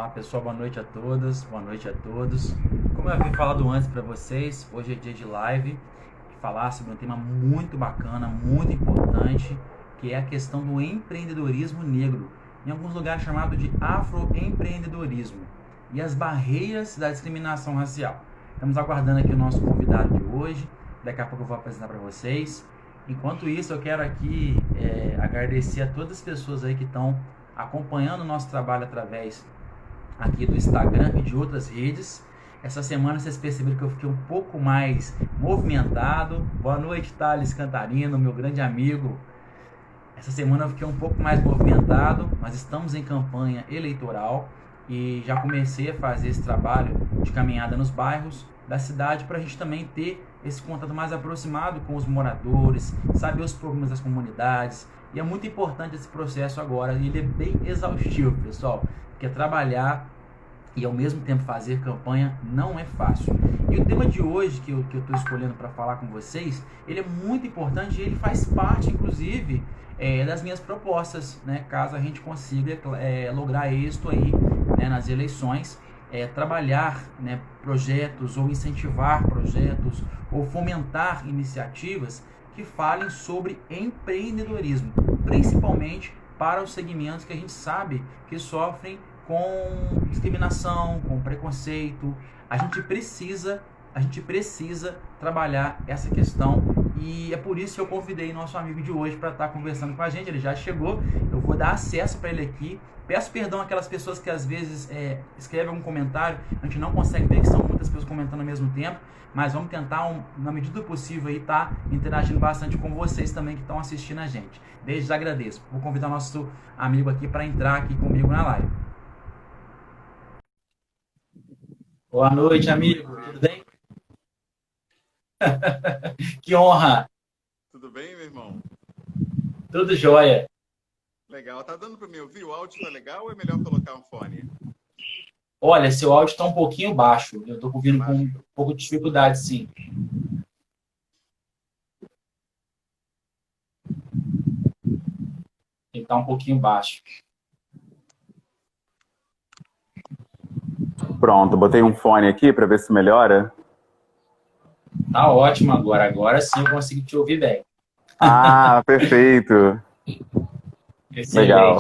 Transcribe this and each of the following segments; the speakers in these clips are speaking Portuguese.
Olá pessoal, boa noite a todas, boa noite a todos. Como eu havia falado antes para vocês, hoje é dia de live, falar sobre um tema muito bacana, muito importante, que é a questão do empreendedorismo negro, em alguns lugares chamado de afroempreendedorismo, e as barreiras da discriminação racial. Estamos aguardando aqui o nosso convidado de hoje, daqui a pouco eu vou apresentar para vocês. Enquanto isso, eu quero aqui agradecer a todas as pessoas aí que estão acompanhando o nosso trabalho através aqui do Instagram e de outras redes. Essa semana vocês perceberam que eu fiquei um pouco mais movimentado. Boa noite, Thales Cantarino, meu grande amigo. Essa semana eu fiquei um pouco mais movimentado, mas estamos em campanha eleitoral e já comecei a fazer esse trabalho de caminhada nos bairros da cidade para a gente também ter esse contato mais aproximado com os moradores, saber os problemas das comunidades. E é muito importante esse processo agora, e ele é bem exaustivo, pessoal, porque trabalhar e ao mesmo tempo fazer campanha não é fácil. E o tema de hoje que eu estou escolhendo para falar com vocês, ele é muito importante e ele faz parte, inclusive, das minhas propostas, né? Caso a gente consiga lograr êxito aí, né, nas eleições, trabalhar, né, projetos ou incentivar projetos ou fomentar iniciativas que falem sobre empreendedorismo, principalmente para os segmentos que a gente sabe que sofrem com discriminação, com preconceito. A gente precisa trabalhar essa questão e é por isso que eu convidei nosso amigo de hoje para estar conversando com a gente. Ele já chegou, eu vou dar acesso para ele aqui. Peço perdão àquelas pessoas que às vezes escrevem algum comentário, a gente não consegue ver que são muitas pessoas comentando ao mesmo tempo, mas vamos tentar, na medida do possível, estar interagindo bastante com vocês também que estão assistindo a gente. Desde já agradeço. Vou convidar o nosso amigo aqui para entrar aqui comigo na live. Boa noite, amigo. Tudo bem? Que honra. Tudo bem, meu irmão? Tudo jóia. Legal. Tá dando para me ouvir? O áudio tá legal ou é melhor colocar um fone? Olha, seu áudio está um pouquinho baixo. Eu estou ouvindo com um pouco de dificuldade, sim. Ele está um pouquinho baixo. Pronto, botei um fone aqui para ver se melhora. Tá ótimo agora. Agora sim eu consigo te ouvir bem. Ah, perfeito. Excelente. Legal.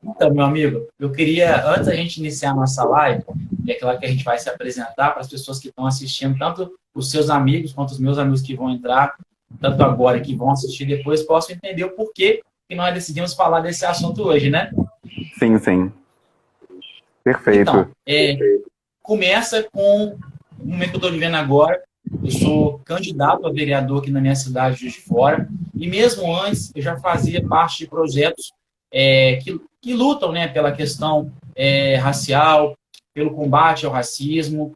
Então, meu amigo, eu queria, antes da gente iniciar a nossa live, e aquela que a gente vai se apresentar para as pessoas que estão assistindo, tanto os seus amigos quanto os meus amigos que vão entrar, tanto agora que vão assistir depois, possam entender o porquê que nós decidimos falar desse assunto hoje, né? Sim, sim. Perfeito. Então, começa com o momento que eu estou vivendo agora. Eu sou candidato a vereador aqui na minha cidade de Juiz de Fora, e mesmo antes eu já fazia parte de projetos que lutam, né, pela questão racial, pelo combate ao racismo.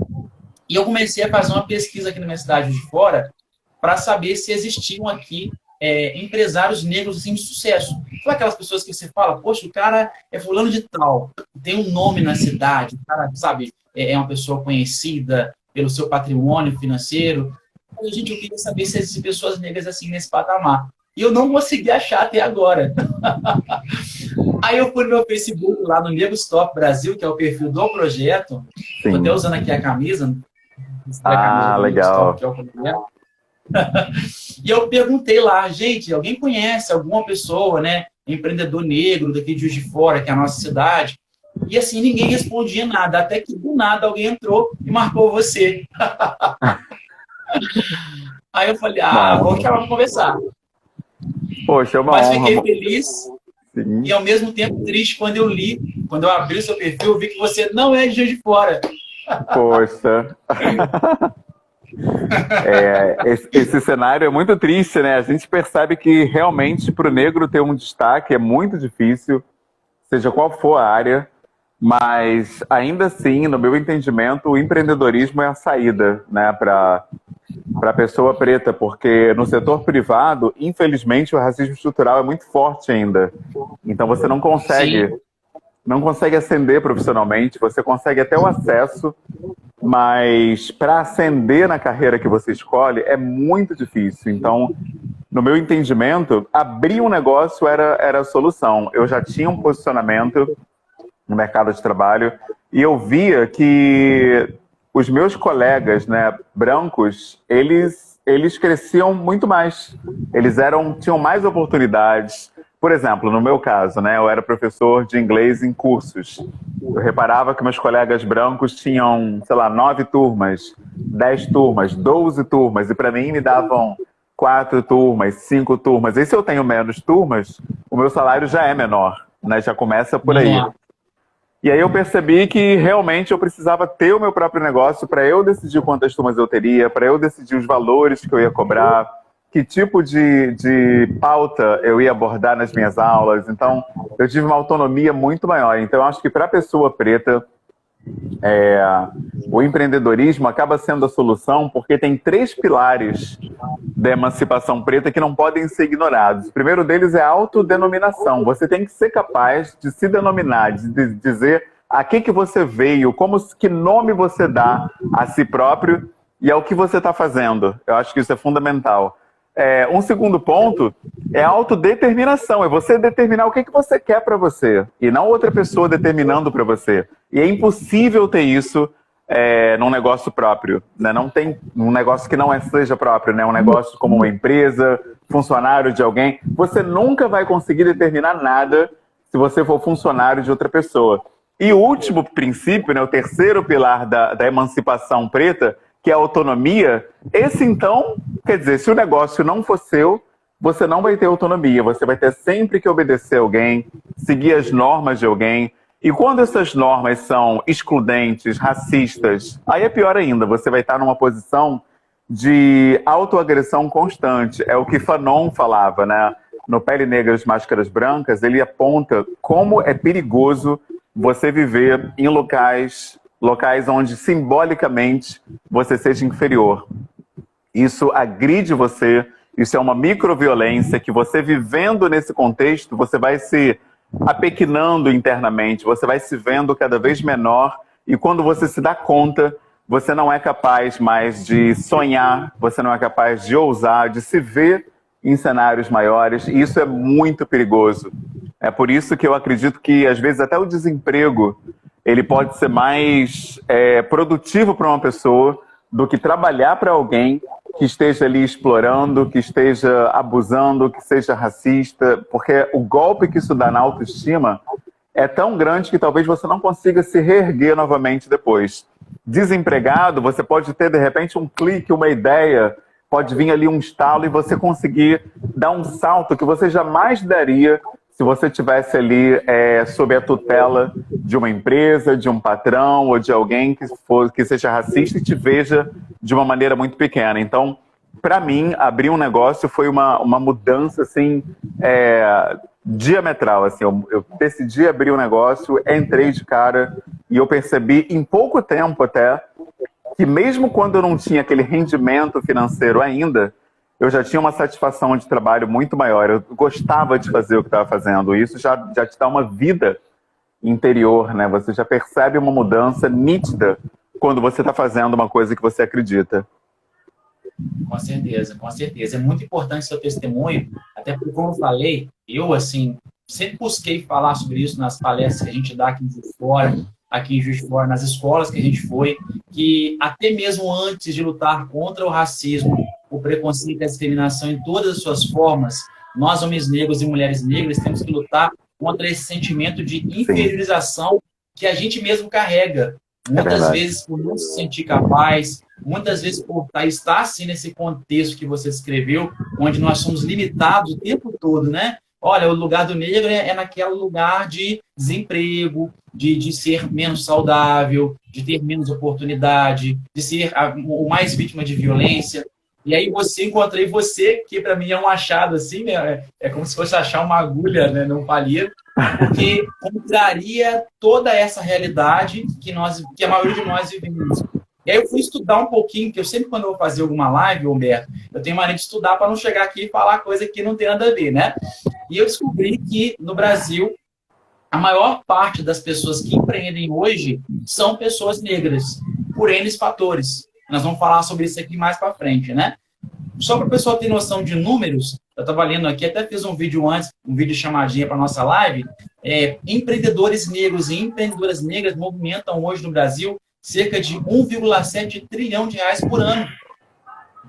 E eu comecei a fazer uma pesquisa aqui na minha cidade de Juiz de Fora para saber se existiam aqui empresários negros assim, de sucesso. São aquelas pessoas que você fala, poxa, o cara é fulano de tal, tem um nome na cidade, o cara, sabe, é uma pessoa conhecida pelo seu patrimônio financeiro. Então, gente, eu queria saber se existem pessoas negras assim nesse patamar. E eu não consegui achar até agora. Aí eu fui no meu Facebook, lá no Negros Top Brasil, que é o perfil do projeto. Estou até usando aqui a camisa. Ah, legal. Top, que é o projeto. E eu perguntei lá, gente, alguém conhece alguma pessoa, né, empreendedor negro daqui de Juiz de Fora, que é a nossa cidade? E assim, ninguém respondia nada, até que do nada alguém entrou e marcou você. Aí eu falei, vamos chamar para conversar. Poxa, é uma Mas honra. fiquei feliz Sim. e ao mesmo tempo triste quando eu abri o seu perfil, eu vi que você não é de Juiz de Fora. Poxa. Esse cenário é muito triste, né? A gente percebe que realmente para o negro ter um destaque é muito difícil, seja qual for a área, mas ainda assim, no meu entendimento, o empreendedorismo é a saída, né, para a pessoa preta, porque no setor privado, infelizmente, o racismo estrutural é muito forte ainda. Então você não consegue ascender profissionalmente, você consegue até o acesso, mas para ascender na carreira que você escolhe é muito difícil. Então, no meu entendimento, abrir um negócio era a solução. Eu já tinha um posicionamento, no mercado de trabalho, e eu via que os meus colegas, né, brancos, eles cresciam muito mais. Eles tinham mais oportunidades. Por exemplo, no meu caso, né, eu era professor de inglês em cursos. Eu reparava que meus colegas brancos tinham, sei lá, 9 turmas, 10 turmas, 12 turmas, e para mim me davam 4 turmas, 5 turmas. E se eu tenho menos turmas, o meu salário já é menor, né? Já começa por aí. E aí eu percebi que realmente eu precisava ter o meu próprio negócio para eu decidir quantas turmas eu teria, para eu decidir os valores que eu ia cobrar, que tipo de pauta eu ia abordar nas minhas aulas. Então, eu tive uma autonomia muito maior. Então, eu acho que para a pessoa preta, o empreendedorismo acaba sendo a solução porque tem 3 pilares da emancipação preta que não podem ser ignorados. O primeiro deles é a autodenominação. Você tem que ser capaz de se denominar, de dizer a que você veio, que nome você dá a si próprio e ao que você está fazendo. Eu acho que isso é fundamental. Um segundo ponto é a autodeterminação, é você determinar o que você quer para você, e não outra pessoa determinando para você. E é impossível ter isso num negócio próprio, né? Não tem um negócio que não seja próprio, né? Um negócio como uma empresa, funcionário de alguém. Você nunca vai conseguir determinar nada se você for funcionário de outra pessoa. E o último princípio, né, o terceiro pilar da emancipação preta, que é a autonomia, esse então, quer dizer, se o negócio não for seu, você não vai ter autonomia, você vai ter sempre que obedecer alguém, seguir as normas de alguém, e quando essas normas são excludentes, racistas, aí é pior ainda, você vai estar numa posição de autoagressão constante, é o que Fanon falava, né? No Pele Negra de Máscaras Brancas, ele aponta como é perigoso você viver em locais onde simbolicamente você seja inferior. Isso agride você, isso é uma microviolência que você vivendo nesse contexto, você vai se apequenando internamente, você vai se vendo cada vez menor e quando você se dá conta, você não é capaz mais de sonhar, você não é capaz de ousar, de se ver em cenários maiores, e isso é muito perigoso. É por isso que eu acredito que, às vezes, até o desemprego ele pode ser mais produtivo para uma pessoa do que trabalhar para alguém que esteja ali explorando, que esteja abusando, que seja racista, porque o golpe que isso dá na autoestima é tão grande que talvez você não consiga se reerguer novamente depois. Desempregado, você pode ter, de repente, um clique, uma ideia, pode vir ali um estalo e você conseguir dar um salto que você jamais daria se você estivesse ali sob a tutela de uma empresa, de um patrão ou de alguém que seja racista e te veja de uma maneira muito pequena. Então, para mim, abrir um negócio foi uma mudança assim, diametral. Assim, eu decidi abrir um negócio, entrei de cara e eu percebi em pouco tempo até que mesmo quando eu não tinha aquele rendimento financeiro ainda, eu já tinha uma satisfação de trabalho muito maior. Eu gostava de fazer o que estava fazendo. Isso já te dá uma vida interior, né? Você já percebe uma mudança nítida quando você está fazendo uma coisa que você acredita. Com certeza, com certeza. É muito importante seu testemunho, até porque, como eu falei, eu, assim, sempre busquei falar sobre isso nas palestras que a gente dá aqui em Juiz de Fora, nas escolas que a gente foi, que até mesmo antes de lutar contra o racismo, o preconceito e a discriminação em todas as suas formas, nós, homens negros e mulheres negras, temos que lutar contra esse sentimento de inferiorização que a gente mesmo carrega. Muitas vezes por não se sentir capaz, muitas vezes por estar assim nesse contexto que você escreveu, onde nós somos limitados o tempo todo, né? Olha, o lugar do negro é naquele lugar de desemprego, de ser menos saudável, de ter menos oportunidade, de ser o mais vítima de violência. E aí encontrei você, que para mim é um achado assim, né? É como se fosse achar uma agulha, né, num palheiro, porque contraria toda essa realidade que a maioria de nós vivemos. E aí eu fui estudar um pouquinho, porque eu sempre, quando eu vou fazer alguma live, Humberto, eu tenho maneira de estudar para não chegar aqui e falar coisa que não tem nada a ver, né? E eu descobri que no Brasil, a maior parte das pessoas que empreendem hoje são pessoas negras, por N fatores. Nós vamos falar sobre isso aqui mais para frente, né? Só para o pessoal ter noção de números, eu estava lendo aqui, até fiz um vídeo antes, um vídeo chamadinha para nossa live. Empreendedores negros e empreendedoras negras movimentam hoje no Brasil cerca de 1,7 trilhão de reais por ano.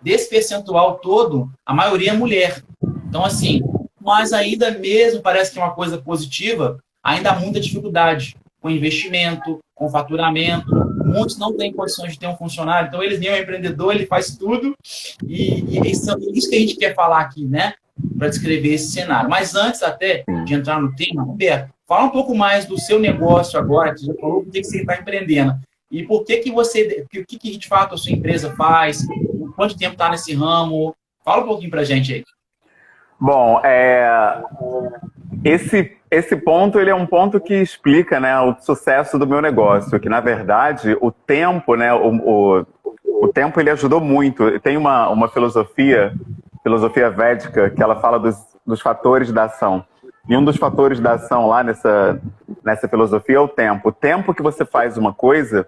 Desse percentual todo, a maioria é mulher. Então, assim, mas ainda mesmo parece que é uma coisa positiva, ainda há muita dificuldade com investimento, com faturamento. Muitos não têm condições de ter um funcionário, então eles nem é um empreendedor, ele faz tudo. E isso que a gente quer falar aqui, né? Para descrever esse cenário. Mas antes até de entrar no tema, Roberto, fala um pouco mais do seu negócio agora, que você já falou que você está empreendendo. E por que você, o que de fato a sua empresa faz? Quanto tempo está nesse ramo? Fala um pouquinho para a gente aí. Bom, esse ponto ele é um ponto que explica, né, o sucesso do meu negócio, que na verdade o tempo, né, o tempo ele ajudou muito. Tem uma filosofia védica, que ela fala dos fatores da ação. E um dos fatores da ação lá nessa filosofia é o tempo. O tempo que você faz uma coisa,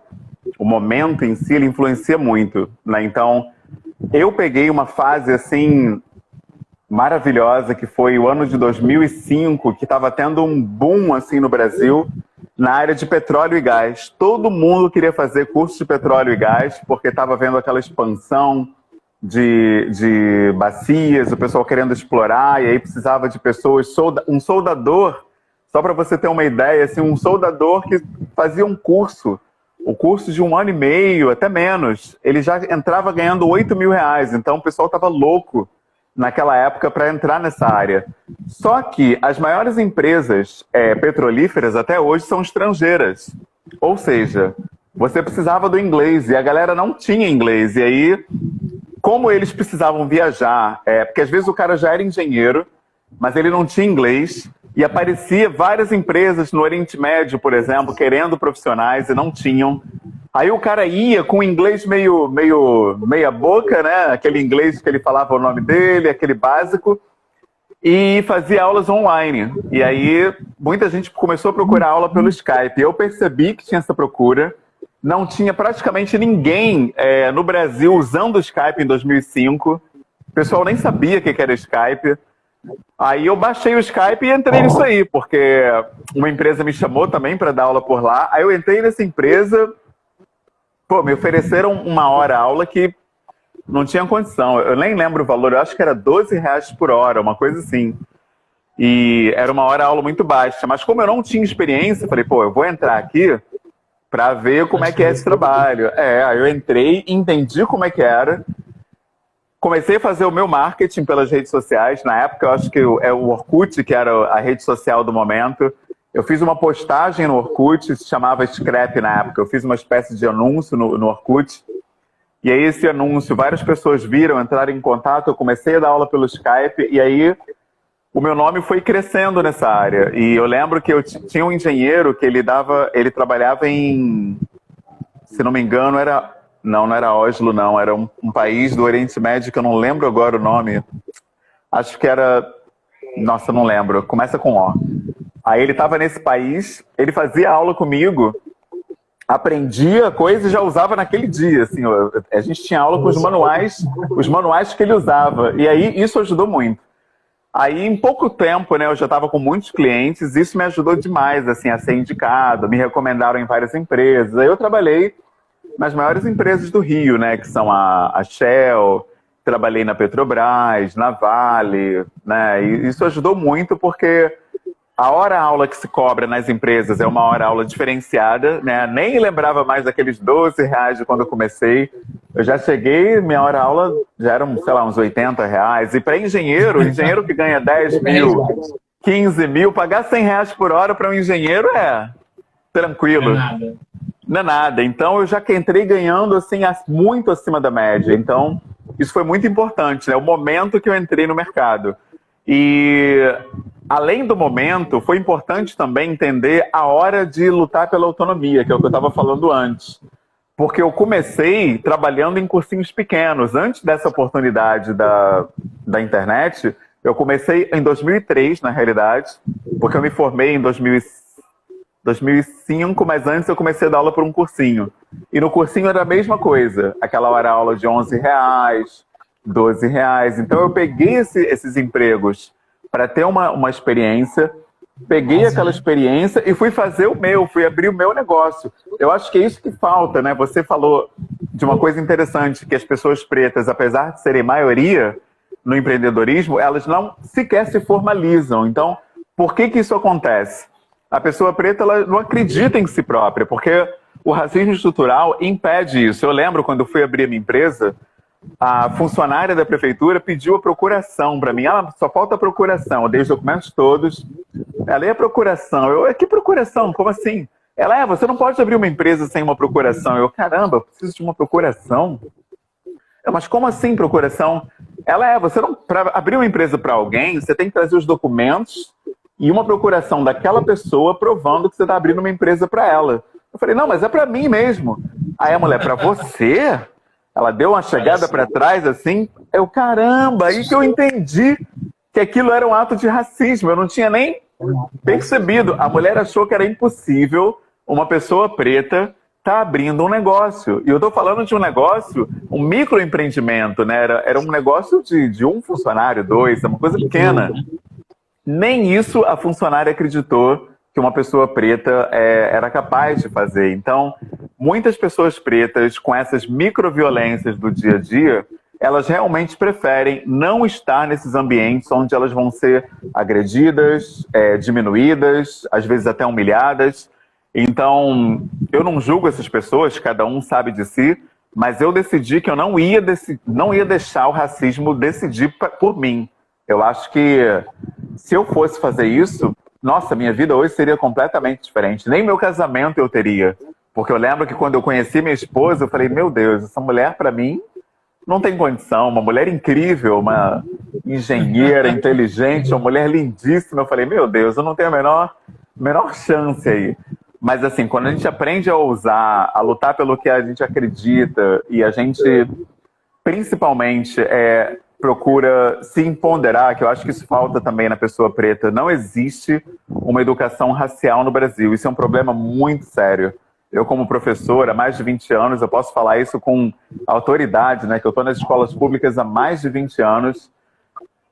o momento em si, ele influencia muito, né? Então, eu peguei uma fase assim maravilhosa, que foi o ano de 2005, que estava tendo um boom assim no Brasil, na área de petróleo e gás. Todo mundo queria fazer curso de petróleo e gás, porque estava vendo aquela expansão de bacias, o pessoal querendo explorar, e aí precisava de pessoas, um soldador, só para você ter uma ideia, assim, um soldador que fazia um curso, o curso de 1 ano e meio, até menos, ele já entrava ganhando 8 mil reais, então o pessoal estava louco naquela época para entrar nessa área. Só que as maiores empresas petrolíferas até hoje são estrangeiras, ou seja, você precisava do inglês, e a galera não tinha inglês, e aí como eles precisavam viajar, porque às vezes o cara já era engenheiro, mas ele não tinha inglês, e aparecia várias empresas no Oriente Médio, por exemplo, querendo profissionais e não tinham. Aí o cara ia com inglês meia boca, né? Aquele inglês que ele falava o nome dele, aquele básico, e fazia aulas online. E aí muita gente começou a procurar aula pelo Skype. Eu percebi que tinha essa procura. Não tinha praticamente ninguém no Brasil usando o Skype em 2005. O pessoal nem sabia o que era Skype. Aí eu baixei o Skype e entrei nisso aí, porque uma empresa me chamou também para dar aula por lá. Aí eu entrei nessa empresa, me ofereceram 1 hora aula que não tinha condição. Eu nem lembro o valor, eu acho que era 12 reais por hora, uma coisa assim. E era 1 hora aula muito baixa. Mas como eu não tinha experiência, falei, eu vou entrar aqui para ver como é que é esse trabalho. Aí eu entrei, entendi como é que era, comecei a fazer o meu marketing pelas redes sociais. Na época, eu acho que o Orkut, que era a rede social do momento. Eu fiz uma postagem no Orkut, se chamava Scrap na época. Eu fiz uma espécie de anúncio no Orkut. E aí esse anúncio, várias pessoas viram, entraram em contato, eu comecei a dar aula pelo Skype, e aí o meu nome foi crescendo nessa área. E eu lembro que eu tinha um engenheiro que ele trabalhava em, se não me engano, não era Oslo, não, era um país do Oriente Médio que eu não lembro agora o nome. Acho que era, nossa, não lembro, começa com O. Aí ele estava nesse país, ele fazia aula comigo, aprendia coisa e já usava naquele dia. Assim, a gente tinha aula com os manuais que ele usava. E aí isso ajudou muito. Aí, em pouco tempo, né, eu já estava com muitos clientes, isso me ajudou demais, assim, a ser indicado, me recomendaram em várias empresas. Aí eu trabalhei nas maiores empresas do Rio, né, que são a Shell, trabalhei na Petrobras, na Vale, né, e isso ajudou muito porque a hora-aula que se cobra nas empresas é uma hora-aula diferenciada, né, nem lembrava mais daqueles 12 reais de quando eu comecei. Eu já cheguei, minha hora-aula já eram, sei lá, uns 80 reais. E para engenheiro que ganha 10 mil, 15 mil, pagar 100 reais por hora para um engenheiro é tranquilo. Não é nada. Então eu já que entrei ganhando assim, muito acima da média. Então isso foi muito importante, né? O momento que eu entrei no mercado. E além do momento, foi importante também entender a hora de lutar pela autonomia, que é o que eu estava falando antes. Porque eu comecei trabalhando em cursinhos pequenos. Antes dessa oportunidade da internet, eu comecei em 2003, na realidade, porque eu me formei em 2005, mas antes eu comecei a dar aula por um cursinho. E no cursinho era a mesma coisa. Aquela hora-aula de 11 reais, R$ 12. Então eu peguei esses empregos para ter uma experiência, peguei aquela experiência e fui fazer o meu, fui abrir o meu negócio. Eu acho que é isso que falta, né? Você falou de uma coisa interessante, que as pessoas pretas, apesar de serem maioria no empreendedorismo, elas não sequer se formalizam. Então, por que isso acontece? A pessoa preta, ela não acredita em si própria, porque o racismo estrutural impede isso. Eu lembro quando eu fui abrir a minha empresa, a funcionária da prefeitura pediu a procuração para mim. Ah, só falta a procuração. Eu dei os documentos todos. Ela, e a procuração? Eu, que procuração? Como assim? Ela, você não pode abrir uma empresa sem uma procuração. Eu, caramba, preciso de uma procuração? Mas como assim procuração? Ela, você não, para abrir uma empresa para alguém, você tem que trazer os documentos e uma procuração daquela pessoa provando que você está abrindo uma empresa para ela. Eu falei, não, mas é para mim mesmo. Aí a mulher, para você? Ela deu uma chegada para trás, assim. Eu, caramba, aí que eu entendi que aquilo era um ato de racismo. Eu não tinha nem percebido. A mulher achou que era impossível uma pessoa preta estar abrindo um negócio. E eu estou falando de um negócio, um microempreendimento, né? Era um negócio de um funcionário, dois, uma coisa pequena. Nem isso a funcionária acreditou que uma pessoa preta era capaz de fazer. Então, muitas pessoas pretas, com essas microviolências do dia a dia, elas realmente preferem não estar nesses ambientes onde elas vão ser agredidas, diminuídas, às vezes até humilhadas. Então, eu não julgo essas pessoas, cada um sabe de si, mas eu decidi que eu não ia deixar o racismo decidir por mim. Eu acho que se eu fosse fazer isso, nossa, minha vida hoje seria completamente diferente. Nem meu casamento eu teria. Porque eu lembro que quando eu conheci minha esposa, eu falei, meu Deus, essa mulher para mim não tem condição. Uma mulher incrível, uma engenheira inteligente, uma mulher lindíssima. Eu falei, meu Deus, eu não tenho a menor chance aí. Mas assim, quando a gente aprende a ousar, a lutar pelo que a gente acredita e a gente, principalmente, procura se empoderar, que eu acho que isso falta também na pessoa preta. Não existe uma educação racial no Brasil. Isso é um problema muito sério. Eu, como professor, há mais de 20 anos, eu posso falar isso com autoridade, né? Que eu estou nas escolas públicas há mais de 20 anos.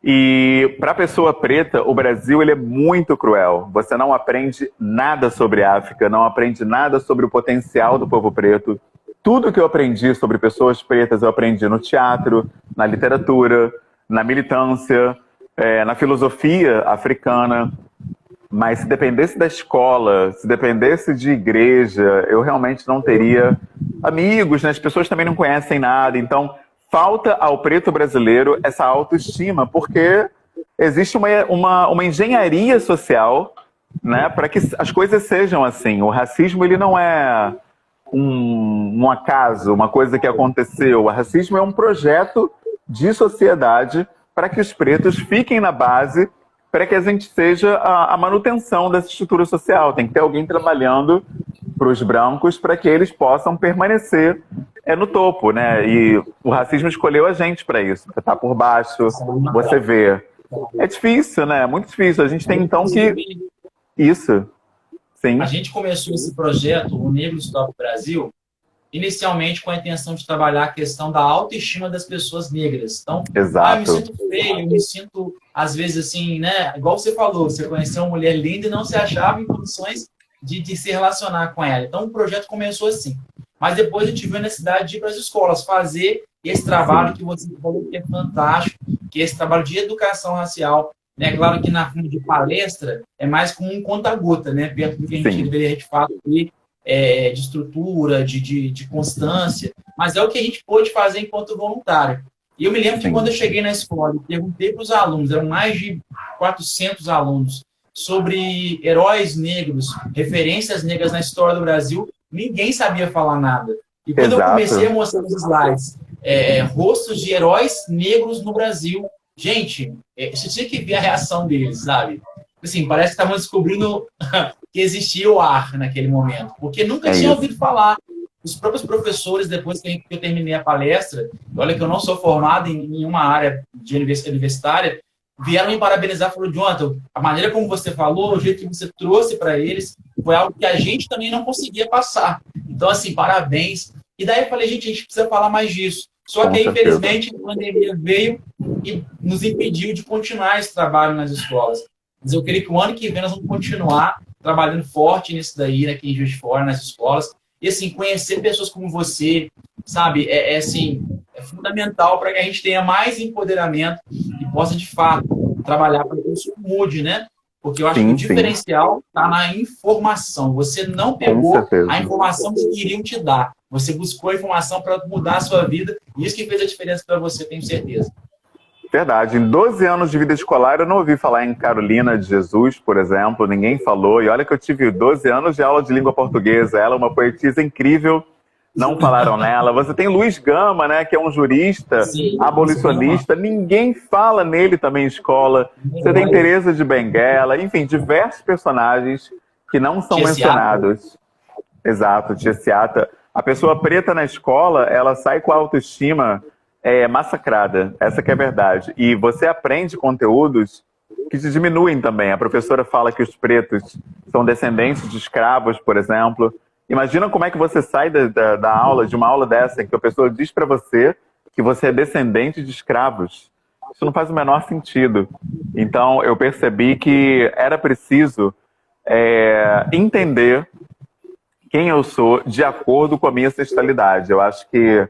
E para a pessoa preta, o Brasil ele é muito cruel. Você não aprende nada sobre a África, não aprende nada sobre o potencial do povo preto. Tudo que eu aprendi sobre pessoas pretas, eu aprendi no teatro, na literatura, na militância, na filosofia africana. Mas se dependesse da escola, se dependesse de igreja, eu realmente não teria amigos, né? As pessoas também não conhecem nada. Então, falta ao preto brasileiro essa autoestima, porque existe uma engenharia social, né, para que as coisas sejam assim. O racismo ele não é um acaso, uma coisa que aconteceu. O racismo é um projeto de sociedade para que os pretos fiquem na base, para que a gente seja a manutenção dessa estrutura social. Tem que ter alguém trabalhando para os brancos para que eles possam permanecer no topo, né? E o racismo escolheu a gente para isso, para estar por baixo, você vê. É difícil, né? É muito difícil. A gente tem então que... Isso. Sim. A gente começou esse projeto, o Negros Top Brasil, inicialmente com a intenção de trabalhar a questão da autoestima das pessoas negras. Então, exato. Eu me sinto feio, eu me sinto, às vezes, assim, né? Igual você falou, você conheceu uma mulher linda e não se achava em condições de se relacionar com ela. Então, o projeto começou assim. Mas depois a gente viu a necessidade de ir para as escolas, fazer esse trabalho que você falou que é fantástico, que é esse trabalho de educação racial. Né? Claro que na forma de palestra é mais como um conta-gota, né? Perto do que a gente deveria de fato ter de estrutura, de constância, mas é o que a gente pôde fazer enquanto voluntário. E eu me lembro que quando eu cheguei na escola e perguntei para os alunos, eram mais de 400 alunos, sobre heróis negros, referências negras na história do Brasil, ninguém sabia falar nada. E quando eu comecei a mostrar os slides, rostos de heróis negros no Brasil, gente, você tinha que ver a reação deles, sabe? Assim, parece que estavam descobrindo que existia o ar naquele momento, porque nunca tinha ouvido falar. Os próprios professores, depois que eu terminei a palestra, olha que eu não sou formado em nenhuma área de universitária, vieram me parabenizar e falaram, Jonathan, a maneira como você falou, o jeito que você trouxe para eles, foi algo que a gente também não conseguia passar. Então, assim, parabéns. E daí eu falei, gente, a gente precisa falar mais disso. Só Com que, certeza. infelizmente, a pandemia veio e nos impediu de continuar esse trabalho nas escolas. Mas eu creio que o ano que vem nós vamos continuar trabalhando forte nisso daí, aqui em Juiz de Fora, nas escolas. E, assim, conhecer pessoas como você, sabe, assim, é fundamental para que a gente tenha mais empoderamento e possa, de fato, trabalhar para que isso mude, né? Porque eu acho que o diferencial está na informação. Você não pegou a informação que queriam te dar. Você buscou a informação para mudar a sua vida. E isso que fez a diferença para você, tenho certeza. Verdade. Em 12 anos de vida escolar, eu não ouvi falar em Carolina de Jesus, por exemplo. Ninguém falou. E olha que eu tive 12 anos de aula de língua portuguesa. Ela é uma poetisa incrível. Não falaram nela. Você tem Luiz Gama, né, que é um jurista, abolicionista. Ninguém fala nele também em escola. Você tem Teresa de Benguela. Enfim, diversos personagens que não são mencionados. Exato, Tia Seata. A pessoa preta na escola, ela sai com a autoestima massacrada. Essa que é a verdade. E você aprende conteúdos que te diminuem também. A professora fala que os pretos são descendentes de escravos, por exemplo. Imagina como é que você sai da aula, de uma aula dessa, em que a pessoa diz para você que você é descendente de escravos. Isso não faz o menor sentido. Então, eu percebi que era preciso entender quem eu sou de acordo com a minha ancestralidade. Eu acho que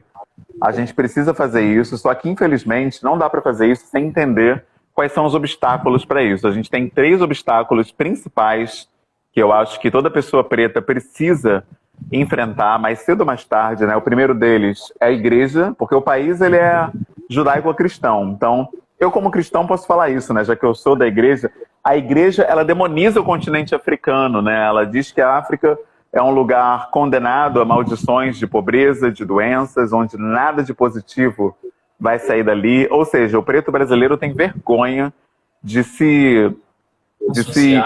a gente precisa fazer isso, só que, infelizmente, não dá para fazer isso sem entender quais são os obstáculos para isso. A gente tem 3 obstáculos principais que eu acho que toda pessoa preta precisa enfrentar mais cedo ou mais tarde, né? O primeiro deles é a igreja, porque o país ele é judaico-cristão. Então, eu como cristão posso falar isso, né? Já que eu sou da igreja. A igreja, ela demoniza o continente africano, né? Ela diz que a África é um lugar condenado a maldições de pobreza, de doenças, onde nada de positivo vai sair dali. Ou seja, o preto brasileiro tem vergonha de se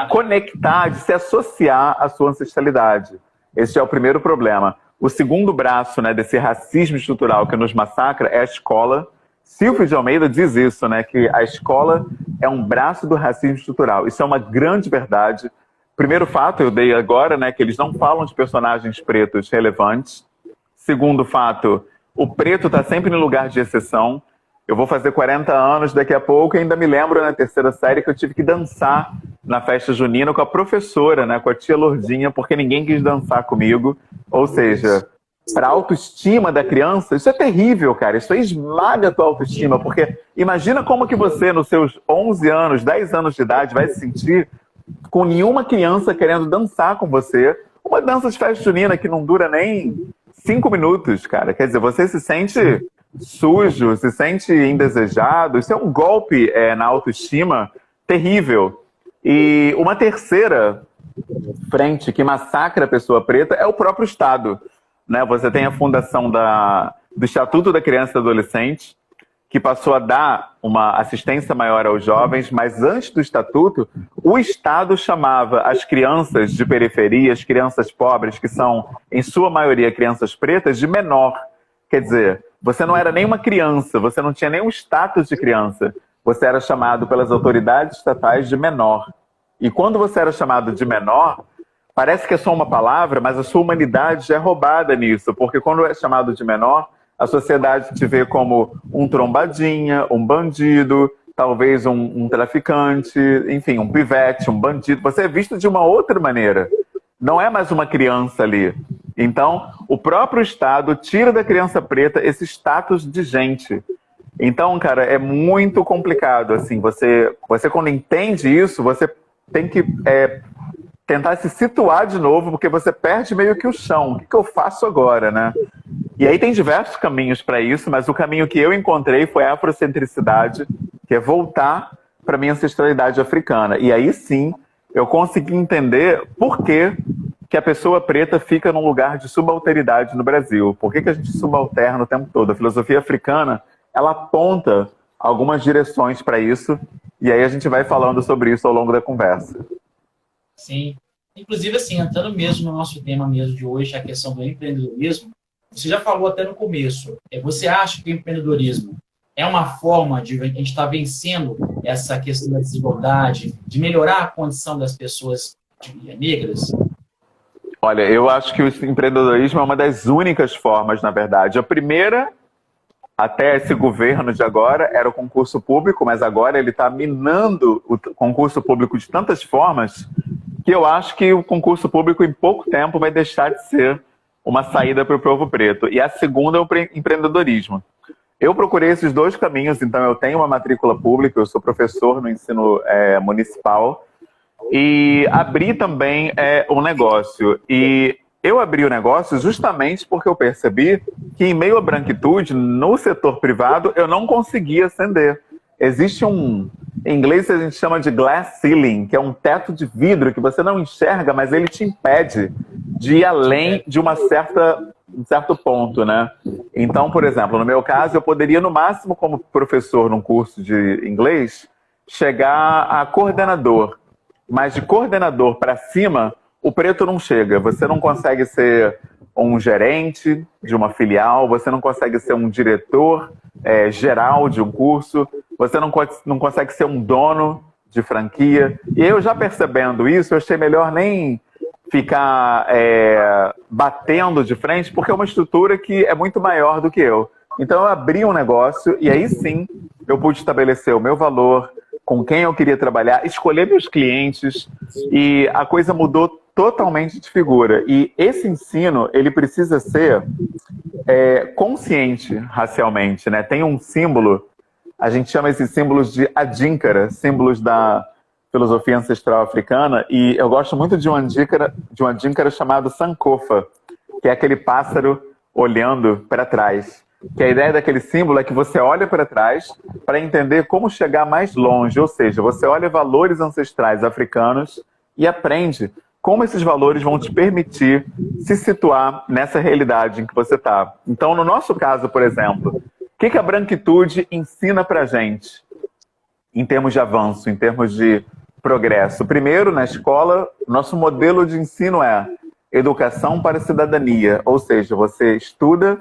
conectar, de se associar à sua ancestralidade. Esse é o primeiro problema. O segundo braço, né, desse racismo estrutural que nos massacra é a escola. Silvio de Almeida diz isso, né, que a escola é um braço do racismo estrutural. Isso é uma grande verdade. Primeiro fato, eu dei agora, né, que eles não falam de personagens pretos relevantes. Segundo fato, o preto está sempre no lugar de exceção. Eu vou fazer 40 anos daqui a pouco e ainda me lembro na terceira série que eu tive que dançar na festa junina com a professora, né, com a tia Lourdinha, porque ninguém quis dançar comigo. Ou seja, para a autoestima da criança, isso é terrível, cara. Isso aí esmaga a tua autoestima, porque imagina como que você, nos seus 11 anos, 10 anos de idade, vai se sentir com nenhuma criança querendo dançar com você. Uma dança de festa junina que não dura nem 5 minutos, cara. Quer dizer, você se sente sujo, se sente indesejado. Isso é um golpe na autoestima terrível. E uma terceira frente que massacra a pessoa preta é o próprio Estado, né? Você tem a fundação do Estatuto da Criança e do Adolescente, que passou a dar uma assistência maior aos jovens, mas antes do Estatuto, o Estado chamava as crianças de periferia, as crianças pobres, que são, em sua maioria, crianças pretas, de menor. Quer dizer, você não era nem uma criança, você não tinha nenhum status de criança. Você era chamado pelas autoridades estatais de menor. E quando você era chamado de menor, parece que é só uma palavra, mas a sua humanidade já é roubada nisso. Porque quando é chamado de menor, a sociedade te vê como um trombadinha, um bandido, talvez um traficante, enfim, um pivete, um bandido. Você é visto de uma outra maneira. Não é mais uma criança ali. Então, o próprio Estado tira da criança preta esse status de gente. Então, cara, é muito complicado, assim, você quando entende isso, você tem que tentar se situar de novo, porque você perde meio que o chão. O que eu faço agora, né? E aí tem diversos caminhos para isso, mas o caminho que eu encontrei foi a afrocentricidade, que é voltar para minha ancestralidade africana. E aí sim, eu consegui entender por que a pessoa preta fica num lugar de subalternidade no Brasil. Por que a gente subalterna o tempo todo? A filosofia africana, ela aponta algumas direções para isso, e aí a gente vai falando sobre isso ao longo da conversa. Sim. Inclusive, assim, entrando mesmo no nosso tema mesmo de hoje, a questão do empreendedorismo, você já falou até no começo, você acha que o empreendedorismo é uma forma de a gente estar vencendo essa questão da desigualdade, de melhorar a condição das pessoas negras? Olha, eu acho que o empreendedorismo é uma das únicas formas, na verdade. A primeira até esse governo de agora era o concurso público, mas agora ele está minando o concurso público de tantas formas que eu acho que o concurso público em pouco tempo vai deixar de ser uma saída para o povo preto. E a segunda é o empreendedorismo. Eu procurei esses dois caminhos, então eu tenho uma matrícula pública, eu sou professor no ensino municipal e abri também um negócio. E eu abri o negócio justamente porque eu percebi que em meio à branquitude, no setor privado, eu não conseguia ascender. Existe em inglês a gente chama de glass ceiling, que é um teto de vidro que você não enxerga, mas ele te impede de ir além de um certo ponto, né? Então, por exemplo, no meu caso, eu poderia, no máximo, como professor num curso de inglês, chegar a coordenador. Mas de coordenador para cima, o preto não chega. Você não consegue ser um gerente de uma filial, você não consegue ser um diretor geral de um curso, você não consegue ser um dono de franquia. E eu já percebendo isso, eu achei melhor nem ficar batendo de frente, porque é uma estrutura que é muito maior do que eu. Então eu abri um negócio e aí sim eu pude estabelecer o meu valor, com quem eu queria trabalhar, escolher meus clientes e a coisa mudou totalmente de figura. E esse ensino, ele precisa ser consciente racialmente, né? Tem um símbolo, a gente chama esses símbolos de Adinkara, símbolos da filosofia ancestral africana, e eu gosto muito de um Adinkara chamado Sankofa, que é aquele pássaro olhando para trás. Que a ideia daquele símbolo é que você olha para trás para entender como chegar mais longe, ou seja, você olha valores ancestrais africanos e aprende como esses valores vão te permitir se situar nessa realidade em que você está. Então, no nosso caso, por exemplo, o que a branquitude ensina para a gente em termos de avanço, em termos de progresso? Primeiro, na escola, nosso modelo de ensino é educação para a cidadania, ou seja, você estuda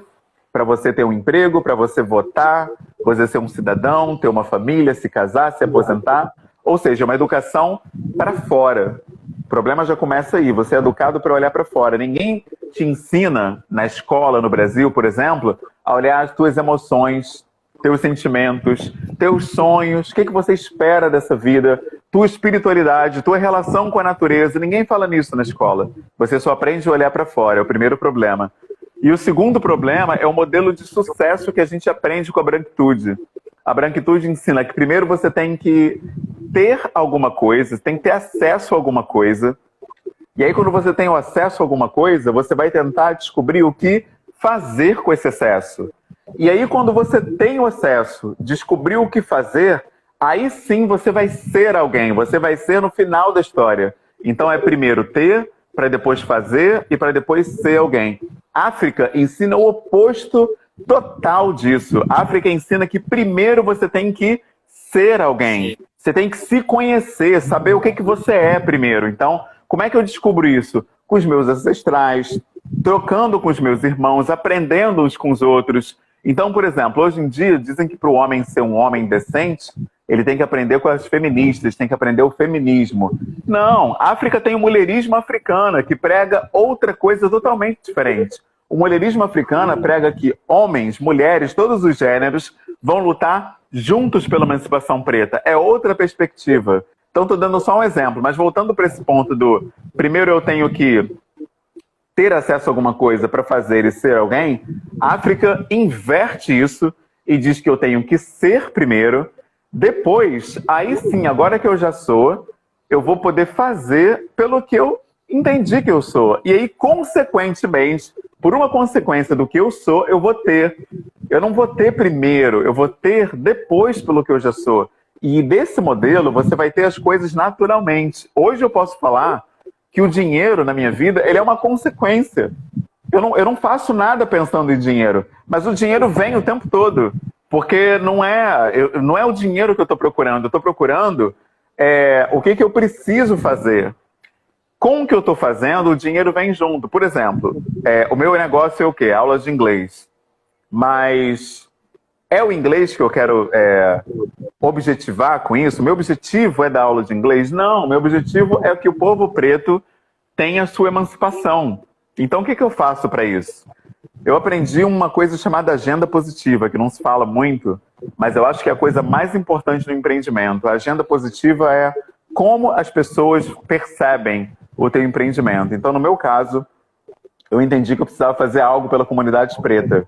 para você ter um emprego, para você votar, você ser um cidadão, ter uma família, se casar, se aposentar, ou seja, uma educação para fora. O problema já começa aí, você é educado para olhar para fora. Ninguém te ensina na escola, no Brasil, por exemplo, a olhar as tuas emoções, teus sentimentos, teus sonhos, o que você espera dessa vida, tua espiritualidade, tua relação com a natureza. Ninguém fala nisso na escola. Você só aprende a olhar para fora, é o primeiro problema. E o segundo problema é o modelo de sucesso que a gente aprende com a branquitude. A branquitude ensina que primeiro você tem que ter alguma coisa, tem que ter acesso a alguma coisa. E aí quando você tem o acesso a alguma coisa, você vai tentar descobrir o que fazer com esse acesso. E aí quando você tem o acesso, descobrir o que fazer, aí sim você vai ser alguém, você vai ser no final da história. Então é primeiro ter, para depois fazer e para depois ser alguém. África ensina o oposto total disso. África ensina que primeiro você tem que ser alguém. Você tem que se conhecer, saber o que você é primeiro. Então, como é que eu descubro isso? Com os meus ancestrais, trocando com os meus irmãos, aprendendo uns com os outros. Então, por exemplo, hoje em dia dizem que para o homem ser um homem decente, ele tem que aprender com as feministas, tem que aprender o feminismo. Não, a África tem o mulherismo africano, que prega outra coisa totalmente diferente. O mulherismo africano prega que homens, mulheres, todos os gêneros vão lutar juntos pela emancipação preta. É outra perspectiva. Então, estou dando só um exemplo, mas voltando para esse ponto do primeiro eu tenho que ter acesso a alguma coisa para fazer e ser alguém, a África inverte isso e diz que eu tenho que ser primeiro. Depois, aí sim, agora que eu já sou, eu vou poder fazer pelo que eu entendi que eu sou. E aí, consequentemente, por uma consequência do que eu sou, eu vou ter. Eu não vou ter primeiro, eu vou ter depois pelo que eu já sou. E desse modelo, você vai ter as coisas naturalmente. Hoje eu posso falar que o dinheiro na minha vida, ele é uma consequência. Eu não faço nada pensando em dinheiro, mas o dinheiro vem o tempo todo. Porque não é o dinheiro que eu estou procurando, eu estou procurando o que eu preciso fazer. Com o que eu estou fazendo, o dinheiro vem junto. Por exemplo, o meu negócio é o quê? Aulas de inglês. Mas é o inglês que eu quero objetivar com isso? Meu objetivo é dar aula de inglês? Não, meu objetivo é que o povo preto tenha a sua emancipação. Então, o que eu faço para isso? Eu aprendi uma coisa chamada agenda positiva, que não se fala muito, mas eu acho que é a coisa mais importante no empreendimento. A agenda positiva é como as pessoas percebem o teu empreendimento. Então, no meu caso, eu entendi que eu precisava fazer algo pela comunidade preta.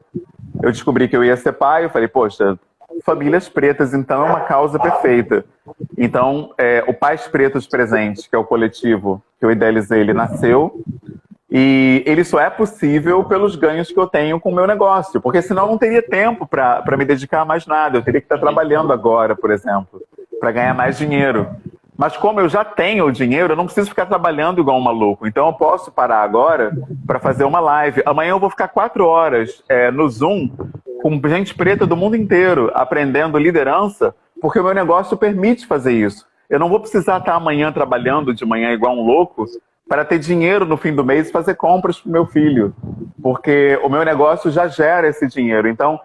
Eu descobri que eu ia ser pai, eu falei, poxa, famílias pretas, então é uma causa perfeita. Então, o Pais Pretos Presentes, que é o coletivo que eu idealizei, ele nasceu, e ele só é possível pelos ganhos que eu tenho com o meu negócio, porque senão eu não teria tempo para me dedicar a mais nada. Eu teria que estar trabalhando agora, por exemplo, para ganhar mais dinheiro. Mas como eu já tenho o dinheiro, eu não preciso ficar trabalhando igual um maluco. Então eu posso parar agora para fazer uma live. Amanhã eu vou ficar 4 horas no Zoom com gente preta do mundo inteiro, aprendendo liderança, porque o meu negócio permite fazer isso. Eu não vou precisar estar amanhã trabalhando de manhã igual um louco para ter dinheiro no fim do mês e fazer compras para o meu filho. Porque o meu negócio já gera esse dinheiro. Então,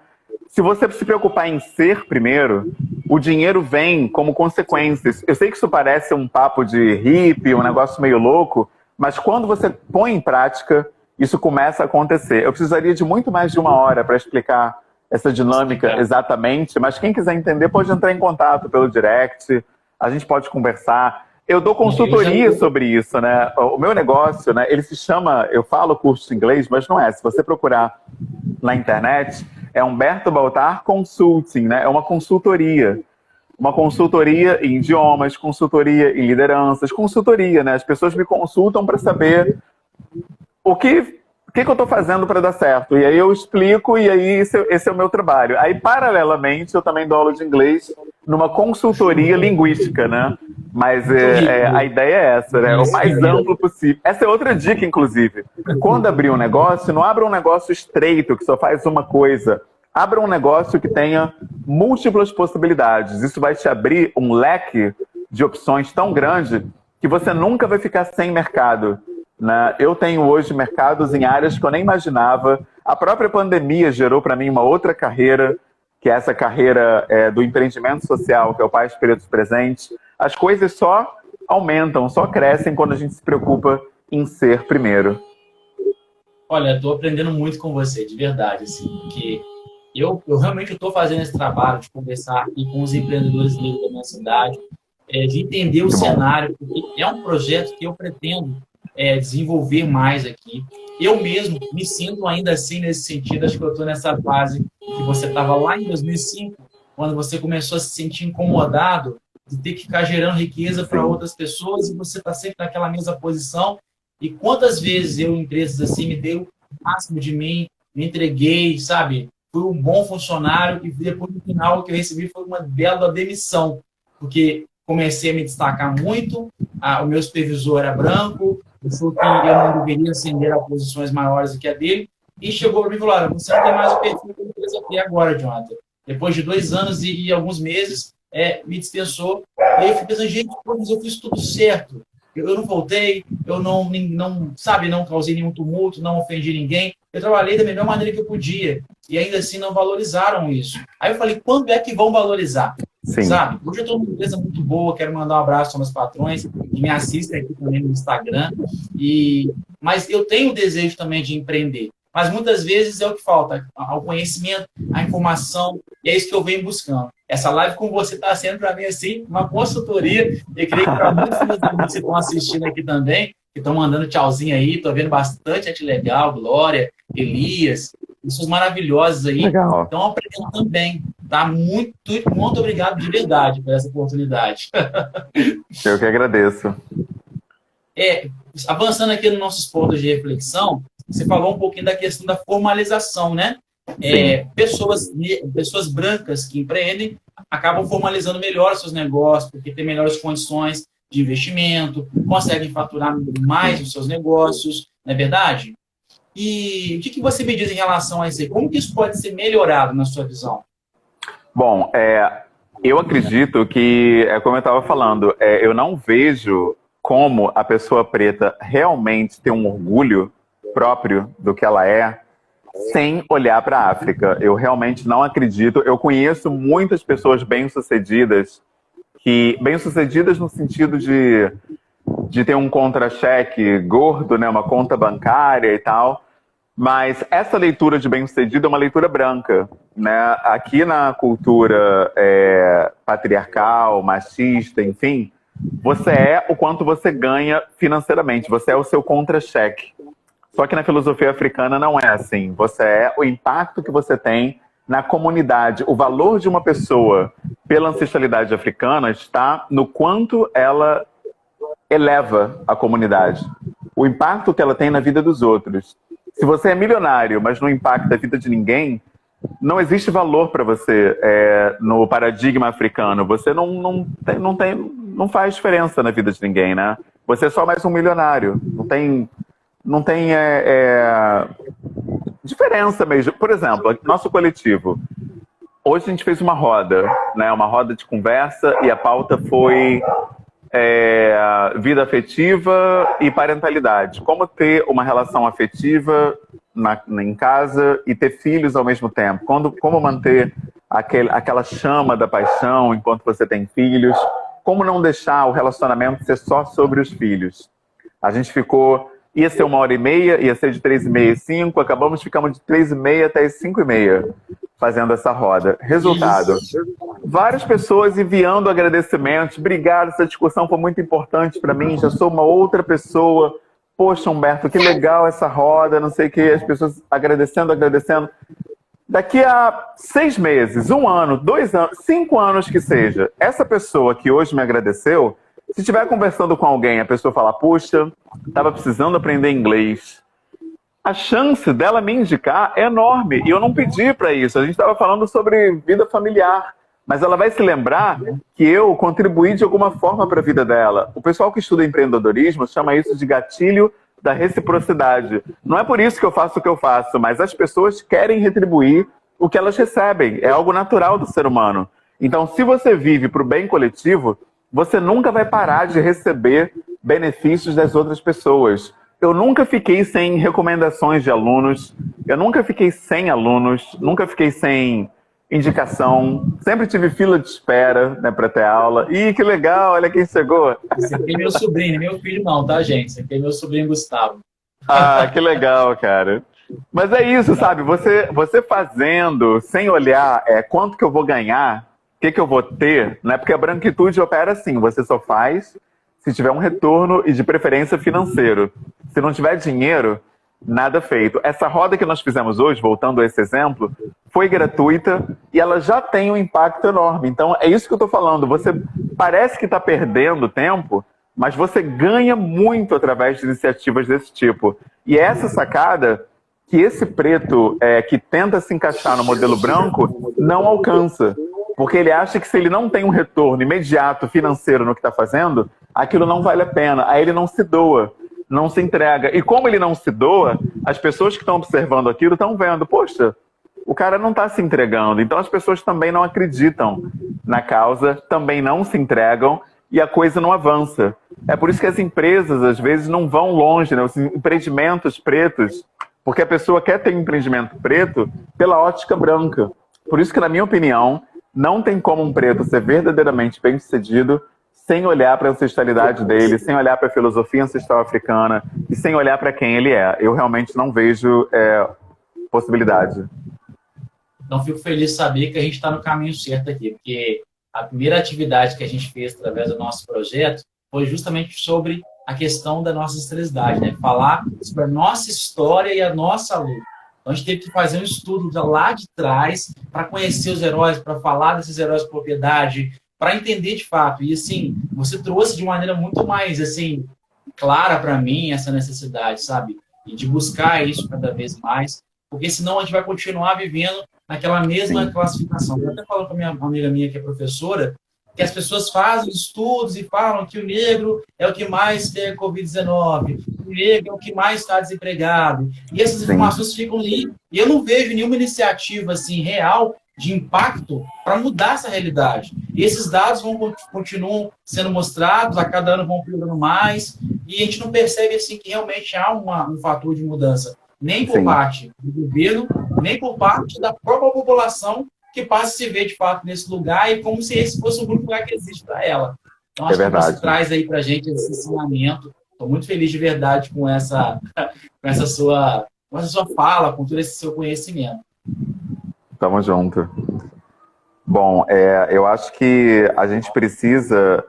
se você se preocupar em ser primeiro, o dinheiro vem como consequências. Eu sei que isso parece um papo de hippie, um negócio meio louco, mas quando você põe em prática, isso começa a acontecer. Eu precisaria de muito mais de 1 hora para explicar essa dinâmica exatamente, mas quem quiser entender pode entrar em contato pelo direct, a gente pode conversar. Eu dou consultoria sobre isso, né? O meu negócio, né, ele se chama, eu falo curso de inglês, mas não é. Se você procurar na internet, é Humberto Baltar Consulting, né? É uma consultoria. Uma consultoria em idiomas, consultoria em lideranças, consultoria, né? As pessoas me consultam para saber o que eu estou fazendo para dar certo. E aí eu explico e aí esse é o meu trabalho. Aí, paralelamente, eu também dou aula de inglês numa consultoria linguística, né? Mas a ideia é essa, né? O mais amplo possível. Essa é outra dica, inclusive. Quando abrir um negócio, não abra um negócio estreito, que só faz uma coisa. Abra um negócio que tenha múltiplas possibilidades. Isso vai te abrir um leque de opções tão grande que você nunca vai ficar sem mercado, né? Eu tenho hoje mercados em áreas que eu nem imaginava. A própria pandemia gerou para mim uma outra carreira, que é essa carreira do empreendimento social, que é o Pais Pretos Presentes. As coisas só aumentam, só crescem quando a gente se preocupa em ser primeiro. Olha, estou aprendendo muito com você, de verdade, assim, porque eu realmente estou fazendo esse trabalho de conversar aqui com os empreendedores negros da minha cidade, de entender o cenário, porque é um projeto que eu pretendo desenvolver mais aqui. Eu mesmo me sinto ainda assim nesse sentido. Acho que eu estou nessa fase que você estava lá em 2005, quando você começou a se sentir incomodado de ter que ficar gerando riqueza para outras pessoas e você está sempre naquela mesma posição. E quantas vezes eu, em empresas assim, me dei o máximo de mim, me entreguei, sabe? Fui um bom funcionário e depois, no final, o que eu recebi foi uma bela demissão, porque comecei a me destacar muito, o meu supervisor era branco, pensou que eu não deveria ascender a posições maiores do que a dele, e chegou para mim e falou: olha, você não tem mais o perfil que a empresa tem agora, Jonathan. Depois de 2 anos e alguns meses, me dispensou. E aí eu fiquei pensando, gente, mas eu fiz tudo certo. Eu não voltei, eu não causei nenhum tumulto, não ofendi ninguém. Eu trabalhei da melhor maneira que eu podia. E ainda assim não valorizaram isso. Aí eu falei, quando é que vão valorizar? Sim. Sabe? Hoje eu estou numa empresa muito boa, quero mandar um abraço aos meus patrões que me assistem aqui também no Instagram. Mas eu tenho o desejo também de empreender. Mas muitas vezes é o que falta, o conhecimento, a informação, e é isso que eu venho buscando. Essa live com você está sendo para mim assim uma consultoria. Eu creio que para muitos dos amigos que estão assistindo aqui também, que estão mandando tchauzinho aí, estou vendo bastante gente legal, Glória, Elias, pessoas maravilhosas aí. Legal. Estão aprendendo também. Tá? Muito obrigado de verdade por essa oportunidade. Eu que agradeço. Avançando aqui nos nossos pontos de reflexão, você falou um pouquinho da questão da formalização, né? Pessoas brancas que empreendem acabam formalizando melhor os seus negócios, porque tem melhores condições de investimento, conseguem faturar mais os seus negócios, não é verdade? E o que você me diz em relação a isso? Como que isso pode ser melhorado na sua visão? Bom, eu acredito que, como eu estava falando, eu não vejo como a pessoa preta realmente tem um orgulho próprio do que ela é, sem olhar para a África. Eu realmente não acredito. Eu conheço muitas pessoas bem-sucedidas, bem-sucedidas no sentido de ter um contra-cheque gordo, né, uma conta bancária e tal, Mas essa leitura de bem-sucedido é uma leitura branca, né? Aqui na cultura patriarcal, machista, enfim, você é o quanto você ganha financeiramente, você é o seu contra-cheque. Só que na filosofia africana não é assim. Você é o impacto que você tem na comunidade. O valor de uma pessoa pela ancestralidade africana está no quanto ela eleva a comunidade. O impacto que ela tem na vida dos outros. Se você é milionário, mas não impacta a vida de ninguém, não existe valor para você no paradigma africano. Você não faz diferença na vida de ninguém, né? Você é só mais um milionário. Não tem diferença mesmo. Por exemplo, nosso coletivo. Hoje a gente fez uma roda, né? Uma roda de conversa e a pauta foi vida afetiva e parentalidade. Como ter uma relação afetiva em casa e ter filhos ao mesmo tempo. Como manter aquela chama da paixão enquanto você tem filhos. Como não deixar o relacionamento ser só sobre os filhos. A gente ia ser 1h30, ia ser de 3h30 às 5, ficamos de 3h30 até as 5h30 fazendo essa roda. Resultado, várias pessoas enviando agradecimentos. Obrigado, essa discussão foi muito importante para mim, já sou uma outra pessoa. Poxa, Humberto, que legal essa roda, não sei o que, as pessoas agradecendo. Daqui a 6 meses, 1 ano, 2 anos, 5 anos que seja, essa pessoa que hoje me agradeceu, se estiver conversando com alguém, a pessoa fala, puxa, estava precisando aprender inglês. A chance dela me indicar é enorme. E eu não pedi para isso. A gente estava falando sobre vida familiar. Mas ela vai se lembrar que eu contribuí de alguma forma para a vida dela. O pessoal que estuda empreendedorismo chama isso de gatilho da reciprocidade. Não é por isso que eu faço o que eu faço, mas as pessoas querem retribuir o que elas recebem. É algo natural do ser humano. Então, se você vive para o bem coletivo, você nunca vai parar de receber benefícios das outras pessoas. Eu nunca fiquei sem recomendações de alunos, eu nunca fiquei sem alunos, nunca fiquei sem indicação, sempre tive fila de espera, né, para ter aula. Ih, que legal, olha quem chegou. Esse aqui é meu sobrinho, meu filho não, tá, gente? Esse aqui é meu sobrinho Gustavo. Ah, que legal, cara. Mas é isso, sabe? Você fazendo, sem olhar quanto que eu vou ganhar, o que eu vou ter, né? Porque a branquitude opera assim, você só faz se tiver um retorno e de preferência financeiro. Se não tiver dinheiro, nada feito. Essa roda que nós fizemos hoje, voltando a esse exemplo, foi gratuita e ela já tem um impacto enorme. Então, é isso que eu estou falando. Você parece que está perdendo tempo, mas você ganha muito através de iniciativas desse tipo. E é essa sacada que esse preto que tenta se encaixar no modelo branco não alcança. Porque ele acha que se ele não tem um retorno imediato financeiro no que está fazendo, aquilo não vale a pena. Aí ele não se doa, não se entrega. E como ele não se doa, as pessoas que estão observando aquilo estão vendo, poxa, o cara não está se entregando. Então as pessoas também não acreditam na causa, também não se entregam e a coisa não avança. É por isso que as empresas, às vezes, não vão longe, né? Os empreendimentos pretos, porque a pessoa quer ter um empreendimento preto pela ótica branca. Por isso que, na minha opinião, não tem como um preto ser verdadeiramente bem-sucedido sem olhar para a ancestralidade dele, sem olhar para a filosofia ancestral africana e sem olhar para quem ele é. Eu realmente não vejo possibilidade. Então, fico feliz de saber que a gente está no caminho certo aqui, porque a primeira atividade que a gente fez através do nosso projeto foi justamente sobre a questão da nossa ancestralidade, né? Falar sobre a nossa história e a nossa luta. Então, a gente teve que fazer um estudo lá de trás para conhecer os heróis, para falar desses heróis com propriedade, para entender de fato. E, assim, você trouxe de maneira muito mais, assim, clara para mim essa necessidade, sabe? E de buscar isso cada vez mais, porque senão a gente vai continuar vivendo naquela mesma classificação. Eu até falo com a minha amiga minha que é professora, que as pessoas fazem estudos e falam que o negro é o que mais tem Covid-19, o negro é o que mais está desempregado. E essas informações ficam ali. E eu não vejo nenhuma iniciativa assim, real de impacto para mudar essa realidade. E esses dados continuam sendo mostrados, a cada ano vão piorando mais, e a gente não percebe assim, que realmente há um fator de mudança, nem por parte do governo, nem por parte da própria população, que passa a se ver, de fato, nesse lugar, e como se esse fosse um único lugar que existe para ela. Então, acho que você traz aí para a gente esse ensinamento. Estou muito feliz, de verdade, com essa sua com essa sua fala, com todo esse seu conhecimento. Tamo junto. Bom, eu acho que a gente precisa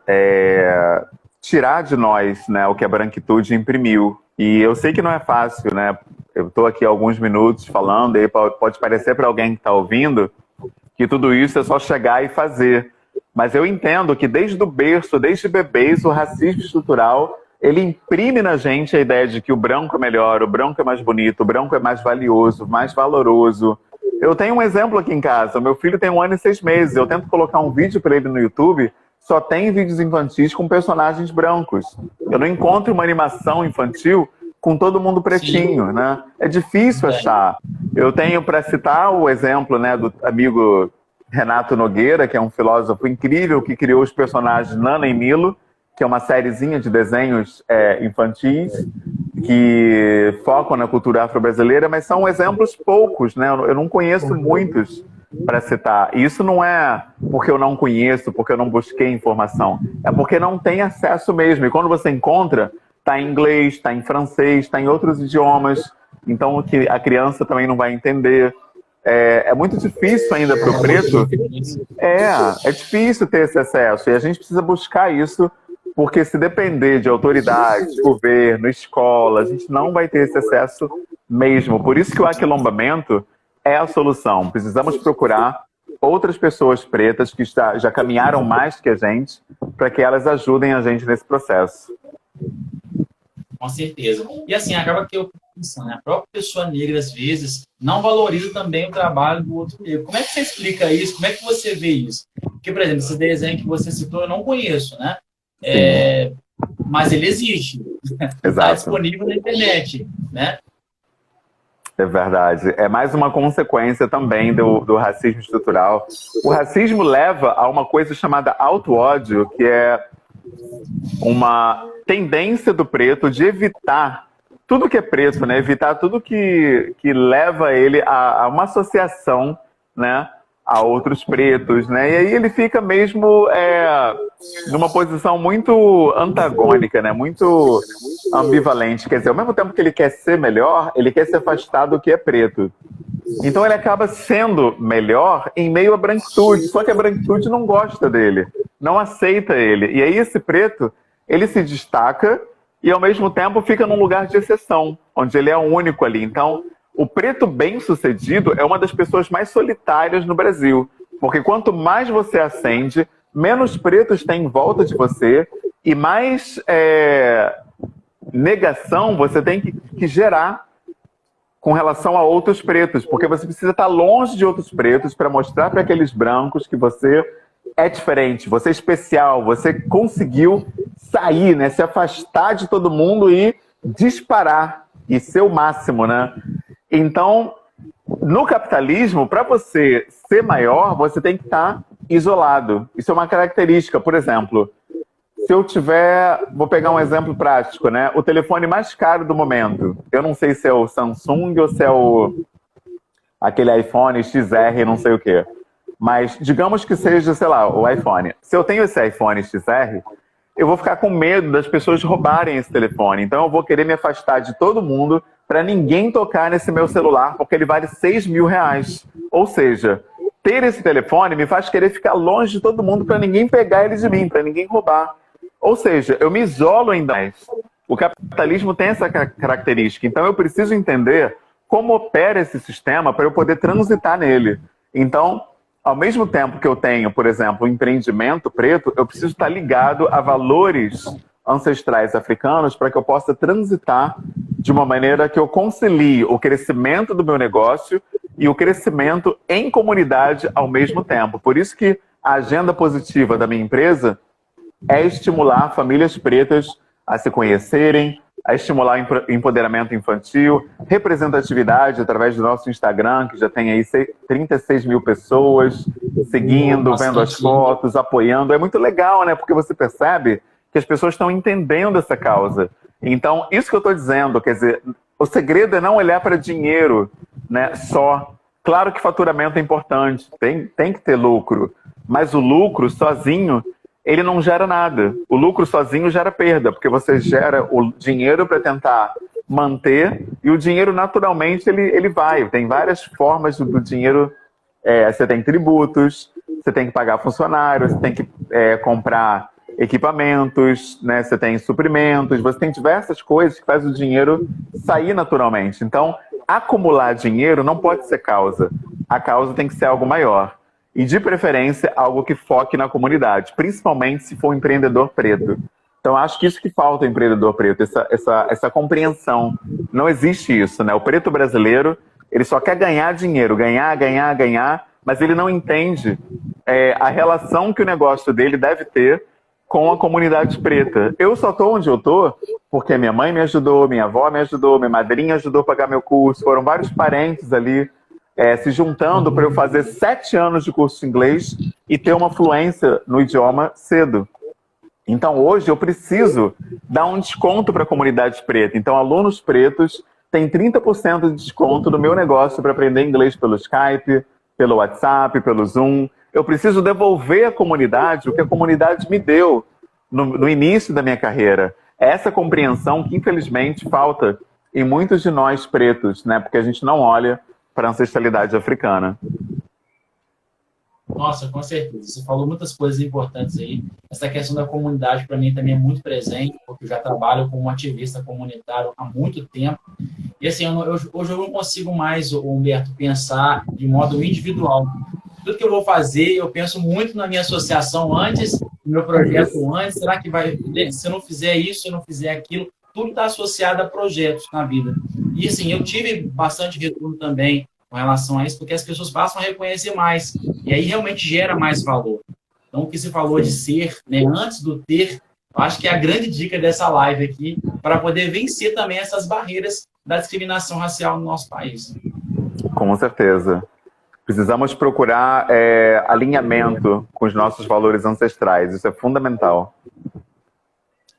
tirar de nós, né, o que a branquitude imprimiu. E eu sei que não é fácil, né? Eu estou aqui há alguns minutos falando, e pode parecer para alguém que está ouvindo que tudo isso é só chegar e fazer. Mas eu entendo que desde o berço, desde bebês, o racismo estrutural, ele imprime na gente a ideia de que o branco é melhor, o branco é mais bonito, o branco é mais valioso, mais valoroso. Eu tenho um exemplo aqui em casa. Meu filho tem 1 ano e 6 meses. Eu tento colocar um vídeo para ele no YouTube, só tem vídeos infantis com personagens brancos. Eu não encontro uma animação infantil com todo mundo pretinho, né? É difícil achar. Eu tenho, para citar o exemplo, né, do amigo Renato Nogueira, que é um filósofo incrível, que criou os personagens Nana e Milo, que é uma sériezinha de desenhos infantis, que focam na cultura afro-brasileira, mas são exemplos poucos, né? Eu não conheço muitos para citar. E isso não é porque eu não conheço, porque eu não busquei informação. É porque não tem acesso mesmo. E quando você encontra, está em inglês, está em francês, está em outros idiomas. Então, que a criança também não vai entender. É muito difícil ainda para o preto. É difícil ter esse acesso. E a gente precisa buscar isso, porque se depender de autoridades, governo, escola, a gente não vai ter esse acesso mesmo. Por isso que o aquilombamento é a solução. Precisamos procurar outras pessoas pretas que já caminharam mais que a gente, para que elas ajudem a gente nesse processo. Com certeza. E assim, acaba que eu pensando, né? A própria pessoa negra, às vezes, não valoriza também o trabalho do outro negro. Como é que você explica isso? Como é que você vê isso? Porque, por exemplo, esse desenho que você citou, eu não conheço, né? Mas ele existe. Está disponível na internet, né? É verdade. É mais uma consequência também do racismo estrutural. O racismo leva a uma coisa chamada auto-ódio, que é uma tendência do preto de evitar tudo que é preto, né? Evitar tudo que leva ele a uma associação, né, a outros pretos, né? E aí ele fica mesmo numa posição muito antagônica, né? Muito ambivalente. Quer dizer, ao mesmo tempo que ele quer ser melhor, ele quer se afastar do que é preto. Então ele acaba sendo melhor em meio à branquitude, só que a branquitude não gosta dele, não aceita ele. E aí esse preto, ele se destaca e ao mesmo tempo fica num lugar de exceção, onde ele é o único ali. Então, o preto bem-sucedido é uma das pessoas mais solitárias no Brasil, porque quanto mais você ascende, menos pretos tem em volta de você e mais negação você tem que gerar com relação a outros pretos, porque você precisa estar longe de outros pretos para mostrar para aqueles brancos que você é diferente, você é especial, você conseguiu sair, né, se afastar de todo mundo e disparar e ser o máximo, né? Então, no capitalismo, para você ser maior, você tem que estar isolado. Isso é uma característica. Por exemplo, se eu tiver... Vou pegar um exemplo prático, né? O telefone mais caro do momento. Eu não sei se é o Samsung ou se é aquele iPhone XR, não sei o quê. Mas digamos que seja, sei lá, o iPhone. Se eu tenho esse iPhone XR, eu vou ficar com medo das pessoas roubarem esse telefone. Então eu vou querer me afastar de todo mundo para ninguém tocar nesse meu celular, porque ele vale R$6.000. Ou seja, ter esse telefone me faz querer ficar longe de todo mundo para ninguém pegar ele de mim, para ninguém roubar. Ou seja, eu me isolo ainda mais. O capitalismo tem essa característica. Então eu preciso entender como opera esse sistema para eu poder transitar nele. Então, ao mesmo tempo que eu tenho, por exemplo, um empreendimento preto, eu preciso estar ligado a valores ancestrais africanos para que eu possa transitar de uma maneira que eu concilie o crescimento do meu negócio e o crescimento em comunidade ao mesmo tempo. Por isso que a agenda positiva da minha empresa é estimular famílias pretas a se conhecerem, a estimular empoderamento infantil, representatividade através do nosso Instagram, que já tem aí 36 mil pessoas seguindo, vendo as fotos, apoiando. É muito legal, né? Porque você percebe que as pessoas estão entendendo essa causa. Então, isso que eu estou dizendo, quer dizer, o segredo é não olhar para dinheiro, né, só. Claro que faturamento é importante, tem que ter lucro, mas o lucro sozinho, ele não gera nada. O lucro sozinho gera perda, porque você gera o dinheiro para tentar manter, e o dinheiro naturalmente ele vai. Tem várias formas do dinheiro. Você tem tributos, você tem que pagar funcionários, você tem que comprar equipamentos, né? Você tem suprimentos, você tem diversas coisas que faz o dinheiro sair naturalmente. Então, acumular dinheiro não pode ser causa. A causa tem que ser algo maior. E, de preferência, algo que foque na comunidade, principalmente se for um empreendedor preto. Então, acho que isso que falta ao empreendedor preto, essa compreensão. Não existe isso, né? O preto brasileiro, ele só quer ganhar dinheiro, ganhar, mas ele não entende a relação que o negócio dele deve ter com a comunidade preta. Eu só estou onde eu estou porque minha mãe me ajudou, minha avó me ajudou, minha madrinha ajudou a pagar meu curso, foram vários parentes ali se juntando para eu fazer 7 anos de curso de inglês e ter uma fluência no idioma cedo. Então, hoje, eu preciso dar um desconto para a comunidade preta. Então, alunos pretos têm 30% de desconto no meu negócio para aprender inglês pelo Skype, pelo WhatsApp, pelo Zoom. Eu preciso devolver à comunidade o que a comunidade me deu no início da minha carreira. Essa compreensão que, infelizmente, falta em muitos de nós pretos, né? Porque a gente não olha para a ancestralidade africana. Nossa, com certeza. Você falou muitas coisas importantes aí. Essa questão da comunidade, para mim, também é muito presente, porque eu já trabalho como ativista comunitário há muito tempo. E assim, hoje eu não consigo mais, Humberto, pensar de modo individual. Tudo que eu vou fazer, eu penso muito na minha associação antes, no meu projeto antes. Será que vai... Se eu não fizer isso, se eu não fizer aquilo, tudo está associado a projetos na vida. E assim, eu tive bastante retorno também com relação a isso, porque as pessoas passam a reconhecer mais. E aí realmente gera mais valor. Então, o que você falou de ser, né, antes do ter, eu acho que é a grande dica dessa live aqui, para poder vencer também essas barreiras da discriminação racial no nosso país. Com certeza. Precisamos procurar alinhamento com os nossos valores ancestrais. Isso é fundamental.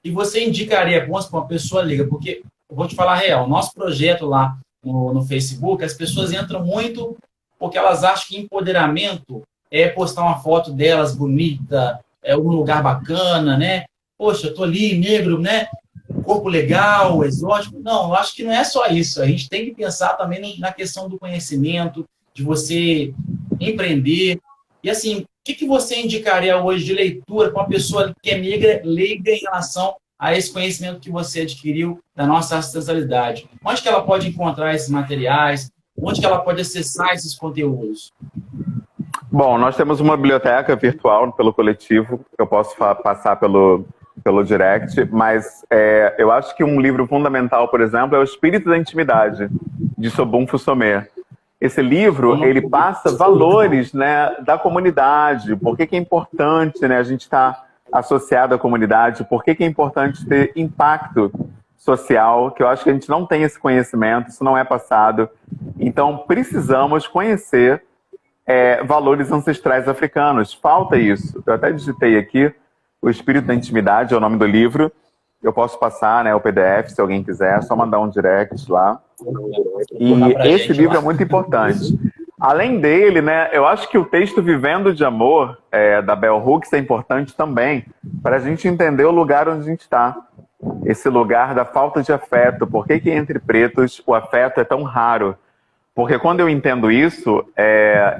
E você indicaria bons para uma pessoa liga? Porque, eu vou te falar a real, nosso projeto lá no Facebook, as pessoas entram muito porque elas acham que empoderamento é postar uma foto delas bonita, um lugar bacana, né? Poxa, eu tô ali, negro, né? Corpo legal, exótico. Não, eu acho que não é só isso. A gente tem que pensar também na questão do conhecimento, de você empreender. E assim, o que você indicaria hoje de leitura para uma pessoa que é negra, leiga em relação a esse conhecimento que você adquiriu da nossa ancestralidade? Onde que ela pode encontrar esses materiais? Onde que ela pode acessar esses conteúdos? Bom, nós temos uma biblioteca virtual pelo coletivo, que eu posso passar pelo direct, mas eu acho que um livro fundamental, por exemplo, é O Espírito da Intimidade, de Sobun Fusomé. Esse livro, ele passa valores, né, da comunidade, por que é importante, né, a gente estar associado à comunidade, por que é importante ter impacto social, que eu acho que a gente não tem esse conhecimento, isso não é passado. Então, precisamos conhecer valores ancestrais africanos. Falta isso. Eu até digitei aqui, O Espírito da Intimidade é o nome do livro. Eu posso passar, né, o PDF, se alguém quiser, é só mandar um direct lá. E esse livro é muito importante. Além dele, né, eu acho que o texto Vivendo de Amor, da Bell Hooks, é importante também para a gente entender o lugar onde a gente está. Esse lugar da falta de afeto. Por que entre pretos o afeto é tão raro? Porque quando eu entendo isso,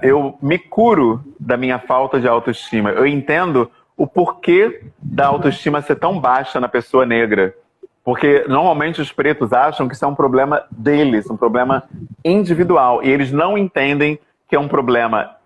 eu me curo da minha falta de autoestima. Eu entendo o porquê da autoestima ser tão baixa na pessoa negra. Porque normalmente os pretos acham que isso é um problema deles, um problema individual. E eles não entendem que é um problema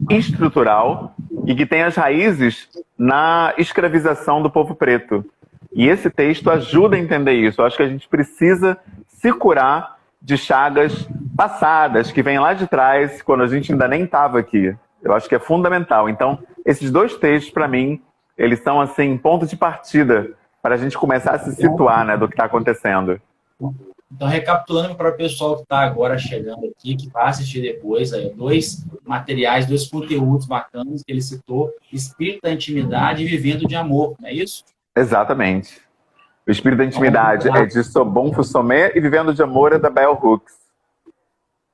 estrutural e que tem as raízes na escravização do povo preto. E esse texto ajuda a entender isso. Eu acho que a gente precisa se curar de chagas passadas, que vêm lá de trás, quando a gente ainda nem estava aqui. Eu acho que é fundamental. Então, esses dois textos, para mim, eles são, assim, ponto de partida para a gente começar a se situar, né, do que está acontecendo. Então, recapitulando para o pessoal que está agora chegando aqui, que vai assistir depois, aí, 2 materiais, 2 conteúdos bacanas que ele citou: Espírito da Intimidade e Vivendo de Amor, não é isso? Exatamente. O Espírito da Intimidade é de Sobun Fusomé e Vivendo de Amor é da Bell Hooks.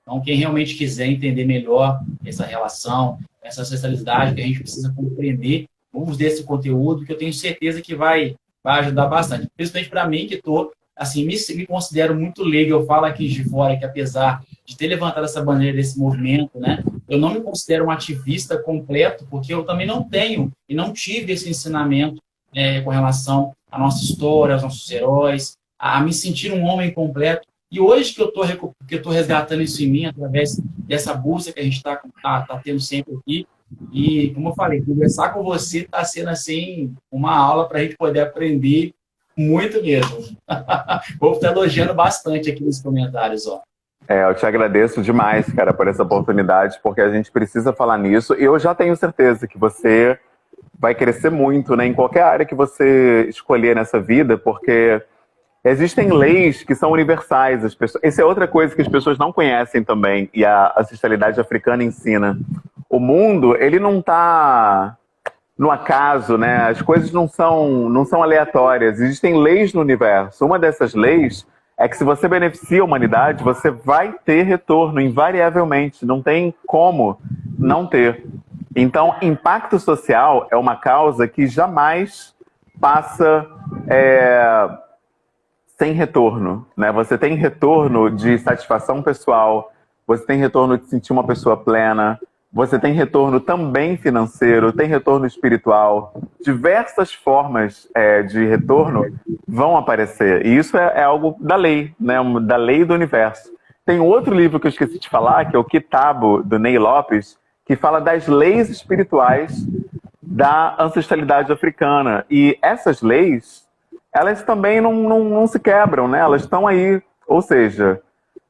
Então, quem realmente quiser entender melhor essa relação, essa ancestralidade que a gente precisa compreender, vamos desse conteúdo que eu tenho certeza que vai ajudar bastante. Principalmente para mim, que estou assim, me considero muito leigo. Eu falo aqui de fora que, apesar de ter levantado essa bandeira desse movimento, né, eu não me considero um ativista completo, porque eu também não tenho e não tive esse ensinamento com relação à nossa história, aos nossos heróis, a me sentir um homem completo. E hoje que eu estou resgatando isso em mim, através dessa busca que a gente está tendo sempre aqui, e, como eu falei, conversar com você está sendo, assim, uma aula para a gente poder aprender muito mesmo. Vou estar elogiando bastante aqui nos comentários, ó. Eu te agradeço demais, cara, por essa oportunidade, porque a gente precisa falar nisso. E eu já tenho certeza que você vai crescer muito, né, em qualquer área que você escolher nessa vida, porque existem leis que são universais. Essa é outra coisa que as pessoas não conhecem também, e a ancestralidade africana ensina. O mundo, ele não está no acaso, né? As coisas não são aleatórias. Existem leis no universo. Uma dessas leis é que se você beneficia a humanidade, você vai ter retorno, invariavelmente. Não tem como não ter. Então, impacto social é uma causa que jamais passa sem retorno, né? Você tem retorno de satisfação pessoal, você tem retorno de sentir uma pessoa plena, você tem retorno também financeiro, tem retorno espiritual. Diversas formas de retorno vão aparecer. E isso é algo da lei, né? Da lei do universo. Tem outro livro que eu esqueci de falar, que é o Kitabo, do Ney Lopes, que fala das leis espirituais da ancestralidade africana. E essas leis, elas também não se quebram, né? Elas estão aí. Ou seja,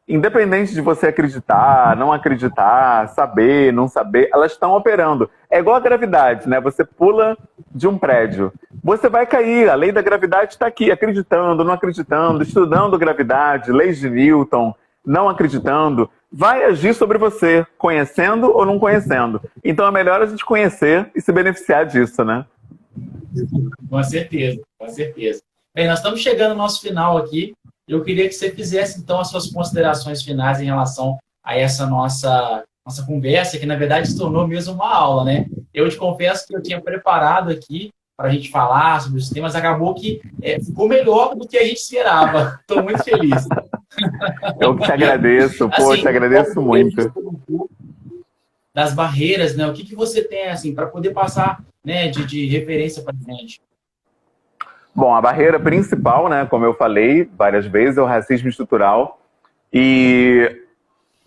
independente de você acreditar, não acreditar, saber, não saber, elas estão operando. É igual a gravidade, né? Você pula de um prédio, você vai cair. A lei da gravidade está aqui, acreditando, não acreditando, estudando gravidade, leis de Newton, não acreditando, vai agir sobre você, conhecendo ou não conhecendo. Então é melhor a gente conhecer e se beneficiar disso, né? Com certeza, com certeza. Bem, nós estamos chegando ao nosso final aqui. Eu queria que você fizesse, então, as suas considerações finais em relação a essa nossa conversa, que, na verdade, se tornou mesmo uma aula, né? Eu te confesso que eu tinha preparado aqui para a gente falar sobre os temas, acabou que ficou melhor do que a gente esperava. Estou muito feliz. Eu te agradeço, assim, te agradeço muito. Das barreiras, né? O que você tem, assim, para poder passar, né, de referência para a gente? Bom, a barreira principal, né, como eu falei várias vezes, é o racismo estrutural. E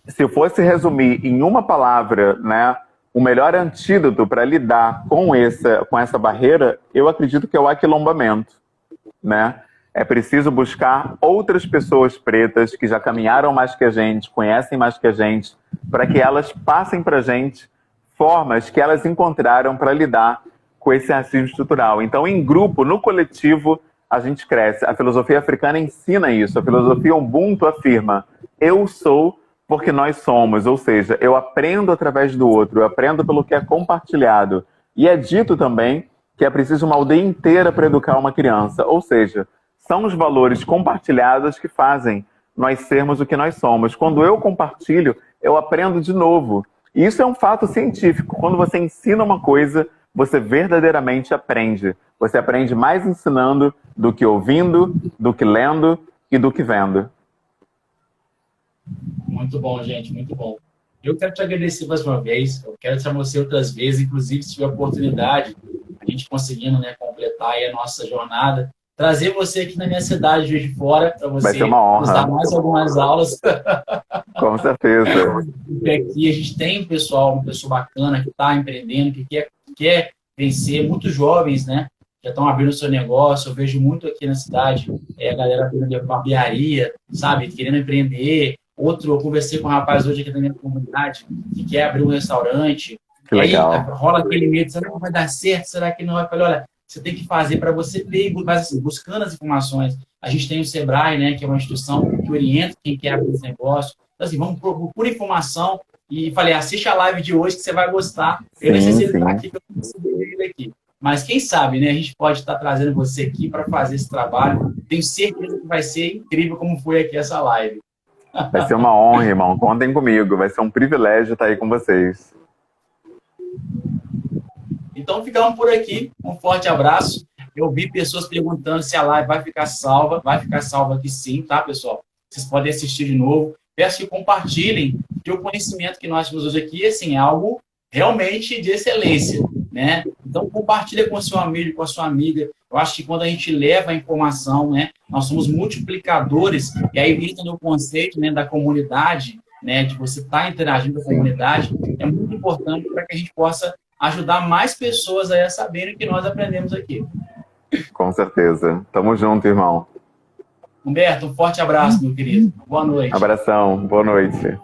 se eu fosse resumir em uma palavra, né, o melhor antídoto para lidar com essa barreira, eu acredito que é o aquilombamento, né? É preciso buscar outras pessoas pretas que já caminharam mais que a gente, conhecem mais que a gente, para que elas passem para a gente formas que elas encontraram para lidar com esse racismo estrutural. Então, em grupo, no coletivo, a gente cresce. A filosofia africana ensina isso. A filosofia Ubuntu afirma: eu sou porque nós somos. Ou seja, eu aprendo através do outro, eu aprendo pelo que é compartilhado. E é dito também que é preciso uma aldeia inteira para educar uma criança. Ou seja, são os valores compartilhados que fazem nós sermos o que nós somos. Quando eu compartilho, eu aprendo de novo. E isso é um fato científico. Quando você ensina uma coisa, você verdadeiramente aprende. Você aprende mais ensinando do que ouvindo, do que lendo e do que vendo. Muito bom, gente, muito bom. Eu quero te agradecer mais uma vez, eu quero te chamar você outras vezes, inclusive se tiver oportunidade, a gente conseguindo, né, completar aí a nossa jornada, trazer você aqui na minha cidade, Juiz de Fora, para você vai ser uma honra. Nos dar mais algumas aulas. Com certeza. Porque aqui a gente tem uma pessoa bacana que está empreendendo, que quer vencer, muitos jovens, né? Já estão abrindo o seu negócio. Eu vejo muito aqui na cidade a galera abrindo barbearia, sabe? Querendo empreender. Eu conversei com um rapaz hoje aqui da minha comunidade que quer abrir um restaurante. Que legal. Aí rola aquele medo, será que vai dar certo? Será que não vai? Eu falei, olha, você tem que fazer para você ler, mas assim, buscando as informações. A gente tem o Sebrae, né? Que é uma instituição que orienta quem quer abrir esse negócio. Então, assim, vamos por informação. E falei, assiste a live de hoje que você vai gostar. Eu não sei se ele está aqui, que eu não consigo ver ele aqui. Mas quem sabe, né? A gente pode estar trazendo você aqui para fazer esse trabalho. Tenho certeza que vai ser incrível como foi aqui essa live. Vai ser uma honra, irmão. Contem comigo. Vai ser um privilégio estar aí com vocês. Então, ficamos por aqui. Um forte abraço. Eu vi pessoas perguntando se a live vai ficar salva. Vai ficar salva aqui sim, tá, pessoal? Vocês podem assistir de novo. Peço que compartilhem, que o conhecimento que nós temos hoje aqui, assim, é algo realmente de excelência, né? Então, compartilha com o seu amigo, com a sua amiga. Eu acho que quando a gente leva a informação, né, nós somos multiplicadores, e aí entra no conceito, né, da comunidade, né, de você estar interagindo com a comunidade, é muito importante para que a gente possa ajudar mais pessoas a saberem o que nós aprendemos aqui. Com certeza. Tamo junto, irmão. Humberto, um forte abraço, meu querido. Boa noite. Abração. Boa noite.